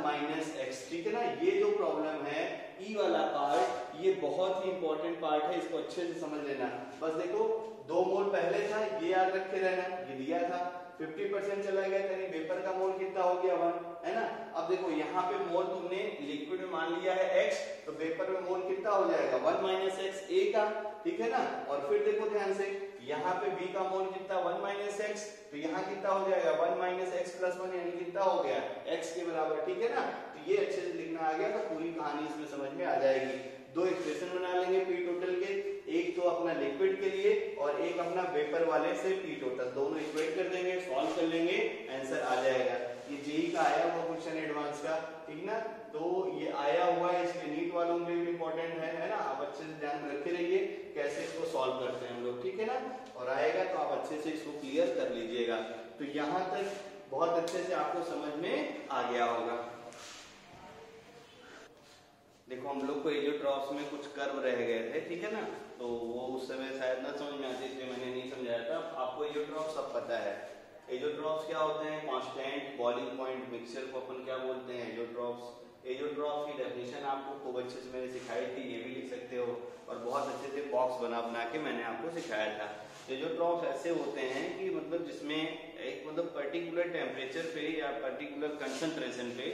- x। ठीक है ना, ये जो प्रॉब्लम है ई वाला पार्ट, ये बहुत ही इंपॉर्टेंट पार्ट है, इसको अच्छे से समझ लेना। बस देखो 2 मोल पहले था, ये याद रखे रहना, ये दिया था 50% चला गया, यानी वेपर का मोल कितना हो गया 1 है ना। अब देखो यहाँ पे मोल तुमने लिक्विड में मान लिया है x, तो वेपर में मोल कितना हो जाएगा 1 - x a का। ठीक है ना, और फिर देखो ध्यान से यहाँ पे b का मोल कितना 1 - x, तो यहाँ कितना हो जाएगा 1 - x + 1 यानी कितना हो गया x के बराबर। ठीक है ना, तो ये अच्छे से लिखना आ गया तो पूरी कहानी इसमें समझ में आ जाएगी। 2 एक्सप्रेशन बना लेंगे p टोटल के, एक तो अपना लिक्विड के लिए और एक अपना वेपर वाले से p टोटल, दोनों इक्वेट कर देंगे, सॉल्व कर लेंगे, आंसर आ जाएगा। ये जेई का आया हुआ क्वेश्चन एडवांस का, ठीक ना, तो ये आया हुआ है, इसके नीट वालों में भी इंपॉर्टेंट है ना। आप अच्छे से ध्यान में रखे रहिए कैसे इसको सॉल्व करते हैं हम लोग। ठीक है ना, और आएगा तो आप अच्छे से इसको क्लियर कर लीजिएगा। तो यहाँ तक बहुत अच्छे से आपको समझ में आ गया होगा। देखो हम लोग को एजियोट्रॉप्स में कुछ कर्व रह गए थे, ठीक है ना, तो वो उस समय शायद ना समझ में आती, इसलिए मैंने नहीं समझाया था। आपको एजियोट्रॉप्स सब पता है। एजियोट्रॉप्स क्या होते हैं, कांस्टेंट बॉइलिंग पॉइंट मिक्सचर को अपन क्या बोलते हैं एजियोट्रॉप्स। एजियोट्रॉप्स की डेफिनेशन आपको खूब अच्छे से मैंने सिखाई थी, ये भी लिख सकते हो, और बहुत अच्छे से बॉक्स बना के मैंने आपको सिखाया था। एजियोट्रॉप्स ऐसे होते हैं कि मतलब जिसमें एक मतलब पर्टिकुलर टेम्परेचर पे या पर्टिकुलर कंसंट्रेशन पे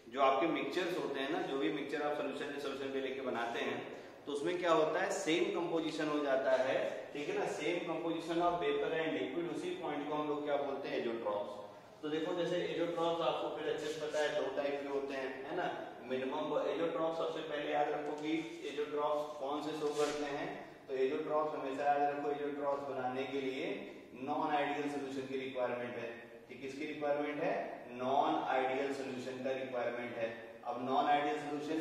जो आपके मिक्सचर्स होते हैं ना, जो भी मिक्सचर आप सोल्यूशन पे लेके बनाते हैं, तो उसमें क्या होता है सेम कंपोजिशन हो जाता है। ठीक है ना, same composition of vapour and liquid, उसी पॉइंट को हम लोग क्या बोलते हैं एजियोट्रॉप्स। तो देखो जैसे एजियोट्रॉप्स आपको फिर अच्छे से पता है 2 टाइप के होते हैं, है ना। मिनिमम एजियोट्रॉप्स सबसे पहले याद रखो कि एजियोट्रॉप्स कौन से शो करते हैं, तो एजियोट्रॉप्स हमेशा याद रखो एजियोट्रॉप्स बनाने के लिए नॉन आइडियल सोल्यूशन की रिक्वायरमेंट है। कि किसकी रिक्वायरमेंट है, नॉन आइडियल सोल्यूशन का रिक्वायरमेंट है। अब नॉन आइडियल सोल्यूशन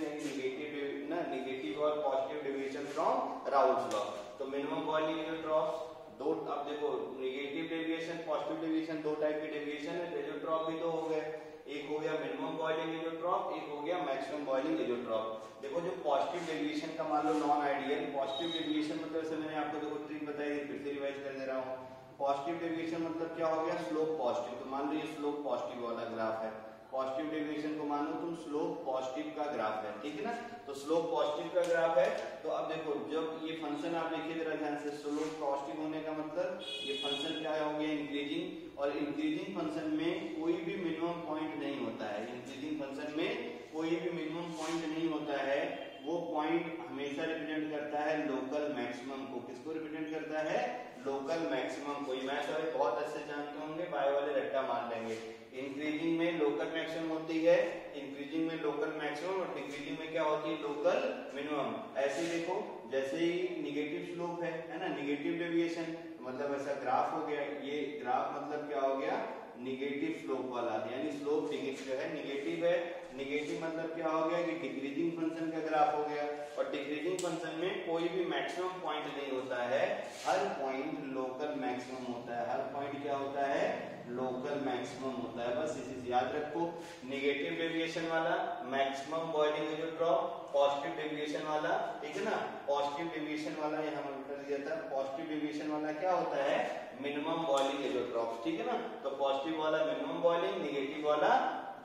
नेगेटिव और positive deviation from Raoult's law. तो मिनिमम बॉइलिंग एजियोट्रॉप्स दो, अब देखो negative deviation positive deviation 2 type के डेविएशन है, एजियोट्रॉप भी 2 हो गए, एक हो गया मिनिमम बॉइलिंग एजियोट्रॉप, एक हो गया मैक्सिमम बॉइलिंग एजियोट्रॉप। देखो जो पॉजिटिव डेविएशन का मान लो नॉन आइडियल, पॉजिटिव डेविएशन मतलब जैसे मैंने आपको देखो ट्रिक बताई, फिर से रिवाइज कर दे रहा हूँ। पॉजिटिव डेविएशन मतलब क्या हो गया, स्लोप पॉजिटिव, तो मान लो ये स्लोप पॉजिटिव वाला ग्राफ है, पॉजिटिव डेविएशन को मान लो तुम स्लोप पॉजिटिव का ग्राफ है, ठीक है ना। तो स्लोप पॉजिटिव का ग्राफ है, तो अब देखो जब ये फंक्शन आप देखिए जरा ध्यान से, स्लोप पॉजिटिव होने का मतलब ये फंक्शन क्या हो गया इंक्रीजिंग, और इंक्रीजिंग फंक्शन में कोई भी मिनिमम पॉइंट नहीं होता है। इंक्रीजिंग फंक्शन में कोई भी मिनिमम पॉइंट नहीं होता है, वो पॉइंट हमेशा रिप्रेजेंट करता है लोकल मैक्सिमम को। किसको रिप्रेजेंट करता है, लोकल मैक्सिमम को। मैथ वाले बहुत अच्छे जानते होंगे, बायो वाले रट्टा मार लेंगे। इंक्रीजिंग में लोकल मैक्सिमम होती है, इंक्रीजिंग में लोकल मैक्सिमम, और डिक्रीजिंग में क्या होती है लोकल मिनिमम। ऐसे ही देखो जैसे ही निगेटिव स्लोप है ना, निगेटिव डेविएशन मतलब ऐसा ग्राफ हो गया, ये ग्राफ मतलब क्या हो गया निगेटिव स्लोप वाला, यानी स्लोप जो है निगेटिव है। निगेटिव मतलब क्या हो गया कि डिक्रीजिंग फंक्शन का ग्राफ हो गया, और डिक्रीजिंग फंक्शन में कोई भी मैक्सिमम पॉइंट नहीं होता है, हर पॉइंट लोकल मैक्सिमम होता है। हर पॉइंट क्या होता है, लोकल मैक्सिमम होता है। बस इसी से याद रखो, निगेटिव डेविएशन वाला maximum boiling azeotrope, positive deviation वाला, ठीक है ना, पॉजिटिव डेविएशन वाला यहाँ मैंने दिया था, पॉजिटिव डेविएशन वाला क्या होता है मिनिमम बॉइलिंग एजियोट्रॉप, ठीक है ना। तो पॉजिटिव वाला मिनिमम बॉइलिंग, निगेटिव वाला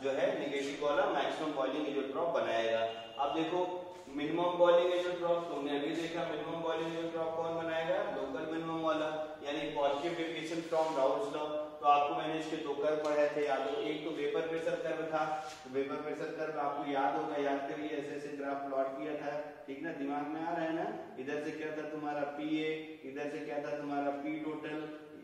जो है निगेटिव वाला मैक्सिमम बॉइलिंग एजियोट्रॉप बनाएगा। अब देखो मिनिमम बॉइलिंग एजियोट्रॉप तुमने अभी देखा, मिनिमम बॉइलिंग एजियोट्रॉप कौन बनाएगा, लोकल मिनिमम वाला, यानी positive deviation from Raoult's law. तो आपको मैंने इसके दो कर्व पढ़ाए थे, याद हो, एक तो वेपर प्रेशर कर्व था, तो वेपर प्रेशर कर्व आपको याद होगा, याद करिए, ऐसे ऐसे ग्राफ प्लॉट किया था, ठीक ना, दिमाग में आ रहा है ना। इधर से क्या था तुम्हारा PA, इधर से क्या था तुम्हारा P टोटल,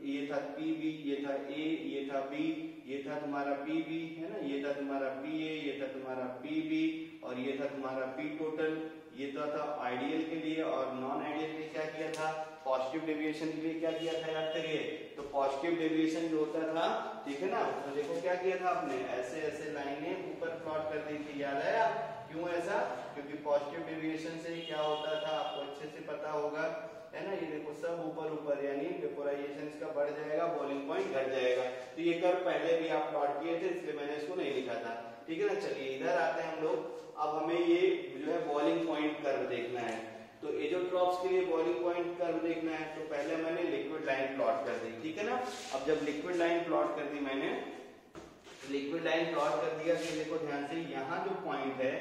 ये था PB, ये था A, ये था B, ये था तुम्हारा PB, है ना, ये था तुम्हारा PA, ये था तुम्हारा PB, और ये था तुम्हारा P टोटल। ये तो था आइडियल के लिए, और नॉन आइडियल के लिए क्या किया था, पॉजिटिव डेविएशन के लिए क्या किया था, याद करिए। तो पॉजिटिव डेविएशन जो होता था, ठीक है ना, तो देखो क्या किया था आपने, ऐसे ऐसे लाइनें ऊपर प्लॉट कर दी थी, याद है आप, क्यों ऐसा, क्योंकि पॉजिटिव डेविएशन से क्या होता था आपको अच्छे से पता होगा, है ना। ये देखो सब ऊपर ऊपर, यानी वेपोराइजेशन इसका बढ़ जाएगा, बॉइलिंग पॉइंट घट जाएगा। तो ये कर्व पहले भी आप प्लॉट किए थे, इसलिए मैंने इसको नहीं लिखा था, ठीक है ना। चलिए इधर आते हैं हम लोग। अब हमें ये जो है बॉइलिंग पॉइंट कर्व देखना है, तो एजोट्रॉप्स के लिए बॉइलिंग पॉइंट कर्व देखना है, तो पहले मैंने लिक्विड लाइन प्लॉट कर दी, ठीक है ना। अब जब लिक्विड लाइन प्लॉट कर दी मैंने, लिक्विड लाइन प्लॉट कर दिया, तो देखो ध्यान से, यहाँ जो पॉइंट है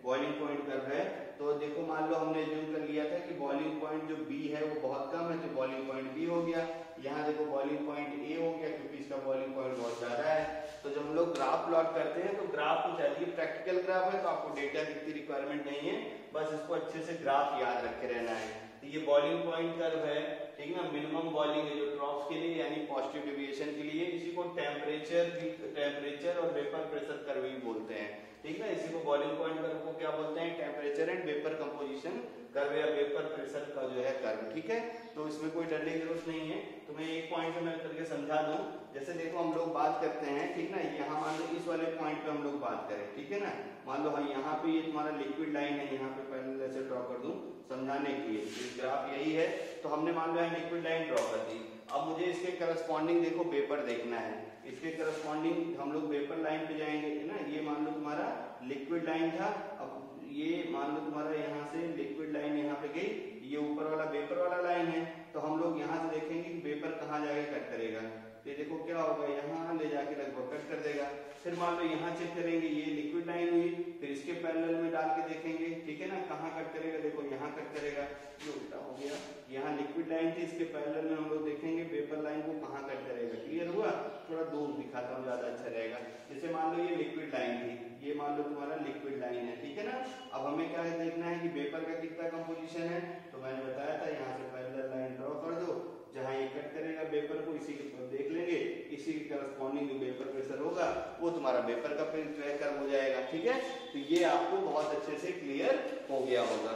बॉइलिंग पॉइंट कर्व है, तो देखो मान लो हमने ज्यूम कर लिया था कि बॉइलिंग पॉइंट जो B है वो बहुत कम है, तो बॉइलिंग पॉइंट B हो गया। यहाँ देखो बॉइलिंग पॉइंट A हो गया, क्योंकि इसका बॉइलिंग पॉइंट बहुत ज्यादा है। तो जब हम लोग ग्राफ प्लॉट करते हैं, तो ग्राफ को चाहिए, प्रैक्टिकल ग्राफ है तो आपको डेटा की इतनी रिक्वायरमेंट नहीं है, बस इसको अच्छे से ग्राफ याद रखे रहना है। तो ये बॉइलिंग पॉइंट कर्व है, ठीक ना, मिनिमम बॉइलिंग एजोट्रॉप्स के लिए, यानी पॉजिटिव डेविएशन के लिए। इसी को टेम्परेचर और वेपर प्रेशर कर्व भी बोलते हैं, ठीक है। इसी को बॉइलिंग पॉइंट कर्व को क्या बोलते हैं, temperature and vapour composition curve या वेपर प्रेशर का जो है कर्व, ठीक है। तो इसमें कोई डरने की जरूरत नहीं है। तो मैं एक पॉइंट पे मैं करके समझा दूं। जैसे देखो हम लोग बात करते हैं, ठीक ना, यहाँ मान लो इस वाले पॉइंट पे हम लोग बात करें, ठीक है ना, मान लो हाँ यहाँ पे ये तुम्हारा लिक्विड लाइन है, यहाँ पे पहले ऐसे ड्रॉ कर दूं समझाने के लिए, ग्राफ यही है, तो हमने मान लो लिक्विड लाइन ड्रॉ कर दी। अब मुझे इसके करस्पॉन्डिंग देखो वेपर देखना है, इसके करस्पॉन्डिंग हम लोग वेपर लाइन पे जाएंगे, है ना। ये मान लो तुम्हारा लिक्विड लाइन था, अब ये मान लो तुम्हारा यहाँ से लिक्विड लाइन यहाँ पे गई, ये ऊपर वाला वेपर वाला लाइन है, तो हम लोग यहाँ से देखेंगे कि वेपर कहाँ जाके कट करेगा। तो ये देखो क्या होगा, यहाँ ले जाके लगभग कट कर देगा। फिर मान लो यहाँ चेक करेंगे, ये लिक्विड लाइन हुई, फिर इसके पैरेलल में डाल के देखेंगे, ठीक है ना, कहाँ कट करेगा, देखो यहाँ कट करेगा, ये उल्टा हो गया, यहाँ लिक्विड लाइन थी, इसके पैरेलल में हम लोग देखेंगे वेपर लाइन को कहाँ कट करेगा। क्लियर हुआ, थोड़ा दूर दिखाता हूँ ज्यादा अच्छा रहेगा। जैसे मान लो ये लिक्विड लाइन थी, ये मान लो तुम्हारा लिक्विड लाइन है, ठीक है ना। अब हमें क्या देखना है कि वेपर का कितना कंपोजिशन है, तो मैंने बताया था यहाँ से पैरेलल लाइन ड्रॉ कर दो, जहां ये कट करेगा वेपर को, इसी के देख लेंगे, इसी के करस्पॉन्डिंग जो वेपर प्रेशर होगा वो तुम्हारा वेपर का कर्व हो जाएगा, ठीक है। तो ये आपको बहुत अच्छे से क्लियर हो गया होगा।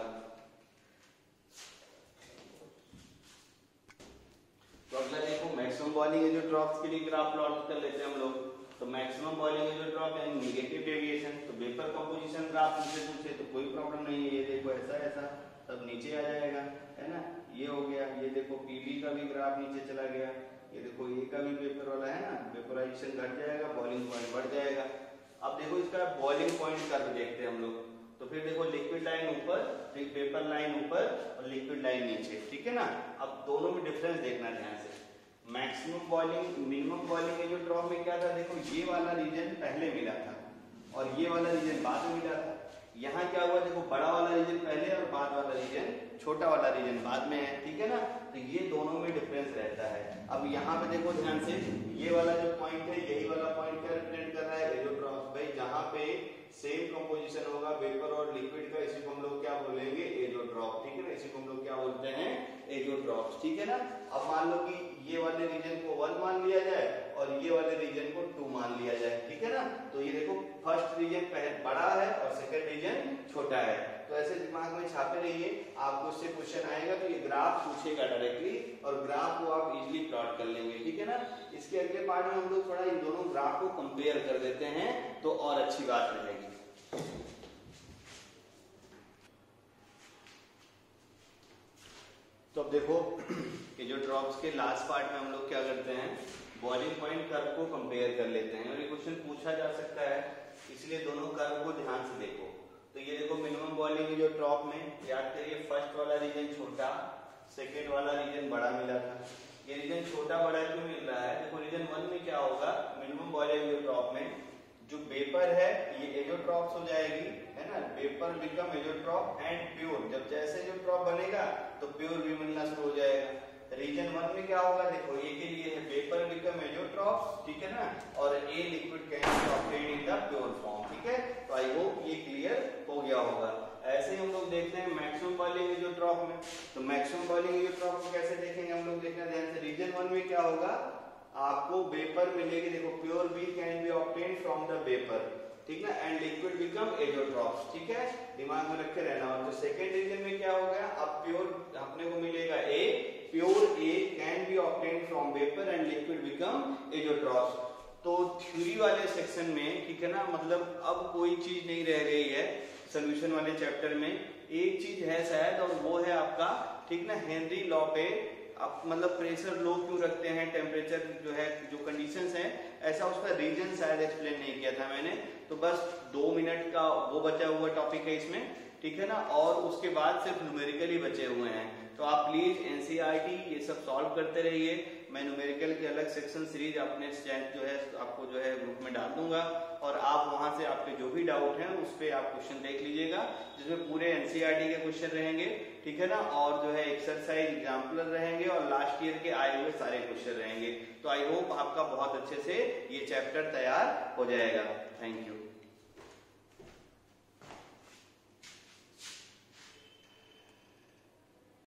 तो अगला देखो मैक्सिमम बॉइलिंग एजोट्रॉप्स के लिए ग्राफ प्लॉट कर लेते हैं हम लोग। तो मैक्सिमम बॉइलिंग एजोट्रॉप यानी नेगेटिव डेविएशन, तो वेपर कंपोजिशन ग्राफ मुझसे पूछे तो कोई प्रॉब्लम नहीं है, ये देखो ऐसा ऐसा सब नीचे आ जाएगा, है ना, ये हो गया। ये देखो PB का भी ग्राफ नीचे चला गया, ये देखो A का भी वेपर वाला है ना, वेपोराइजेशन घट जाएगा, बॉइलिंग पॉइंट बढ़ जाएगा। अब देखो इसका बॉइलिंग पॉइंट कर्व देखते हैं हम लोग। तो फिर देखो लिक्विड लाइन ऊपर, वेपर लाइन ऊपर और लिक्विड लाइन नीचे, ठीक है ना। अब दोनों में डिफरेंस देखना ध्यान से। Maximum boiling minimum boiling azeotrope में क्या था, देखो ये वाला रीजन पहले मिला था और ये वाला रीजन बाद में मिला था। यहाँ क्या हुआ, देखो बड़ा वाला रीजन पहले और बाद वाला रीजन, छोटा वाला रीजन बाद में है, ठीक है ना। तो ये दोनों में डिफरेंस रहता है। अब यहाँ पे देखो ध्यान से, ये वाला जो पॉइंट है, यही वाला पॉइंट क्या रिप्रेजेंट कर रहा है, एजोट्रॉप। भाई जहाँ पे सेम कंपोजिशन होगा वेपर और लिक्विड का, इसी को हम लोग क्या बोलेंगे, एजोट्रॉप, ठीक है ना। इसी को हम लोग क्या बोलते हैं, एजोट्रॉप, ठीक है ना। अब मान लो कि ये वाले रीजन को 1 मान लिया जाए और ये वाले रीजन को 2 मान लिया जाए, ठीक है ना। तो ये देखो फर्स्ट रीजन बड़ा है और सेकंड रीजन छोटा है, तो ऐसे दिमाग में छापे रहिए, आपको उससे क्वेश्चन आएगा तो ये ग्राफ पूछेगा डायरेक्टली और ग्राफ को आप इजीली प्लॉट कर लेंगे, ठीक है ना। इसके अगले पार्ट में हम लोग थोड़ा इन दोनों ग्राफ को कंपेयर कर देते हैं तो और अच्छी बात रहेगी। तो अब देखो एजोट्रॉप्स के लास्ट पार्ट में हम लोग क्या करते हैं, बॉइलिंग पॉइंट कर्व को कंपेयर कर लेते हैं और ये क्वेश्चन पूछा जा सकता है, इसलिए दोनों कर्व को ध्यान से देखो। तो ये देखो मिनिमम बॉइलिंग एजोट्रॉप में याद करिए फर्स्ट वाला रीजन छोटा, सेकेंड वाला रीजन बड़ा मिला था। ये रीजन छोटा बड़ा क्यों मिल रहा है, देखो रीजन 1 में क्या होगा, मिनिमम बॉइलिंग एजोट्रॉप में जो वेपर है ये एजोट्रॉप्स हो जाएगी, है ना, vapour become azeotrope and pure. जब जैसे एजोट्रॉप बनेगा तो प्योर भी मिलना शुरू हो जाएगा। रीजन 1 में क्या होगा, देखो ए के लिए है वेपर बिकम एजोट्रॉप ठीक है ना, और a liquid can be obtained in the pure form, ठीक है। तो आई होप ये क्लियर हो गया होगा। ऐसे ही हम लोग देखते हैं मैक्सिमम बॉइलिंग इज़ोट्रॉप में। तो मैक्सिमम बॉइलिंग इज़ोट्रॉप को कैसे देखेंगे हम लोग, देखना ध्यान से। रीजन 1 में क्या होगा, आपको वेपर मिलेगी, देखो pure B can be obtained from the vapour, ठीक ना, एंड लिक्विड बिकम एजोट्रॉप्स, ठीक है, दिमाग में रखे रहना। और जो सेकंड रीजन में क्या हो गया, अब प्योर अपने को मिलेगा A, pure A can be obtained from vapour and liquid become azeotropes. तो थ्योरी वाले सेक्शन में, ठीक है ना, मतलब अब कोई चीज नहीं रह गई है सोल्यूशन वाले चैप्टर में। एक चीज है शायद, और वो है आपका, ठीक ना, हेनरी लॉ पे आप मतलब प्रेशर लो क्यों रखते हैं, टेम्परेचर जो है, जो कंडीशंस हैं, ऐसा उसका रीजन शायद एक्सप्लेन नहीं किया था मैंने। तो बस 2 मिनट का वो बचा हुआ टॉपिक है इसमें, ठीक है ना, और उसके बाद सिर्फ न्यूमेरिकल ही बचे हुए हैं। तो आप प्लीज एनसीईआरटी ये सब सॉल्व करते रहिए। मैं न्यूमेरिकल की अलग सेक्शन सीरीज अपने जो है आपको जो है ग्रुप में डाल दूंगा, और आप वहां से आपके जो भी डाउट हैं उस पर आप क्वेश्चन देख लीजिएगा, जिसमें पूरे एनसीईआरटी के क्वेश्चन रहेंगे, ठीक है ना, और जो है एक्सरसाइज एग्जाम्पलर रहेंगे, और लास्ट ईयर के आए हुए सारे क्वेश्चन रहेंगे। तो आई होप आपका बहुत अच्छे से ये चैप्टर तैयार हो जाएगा। Thank you.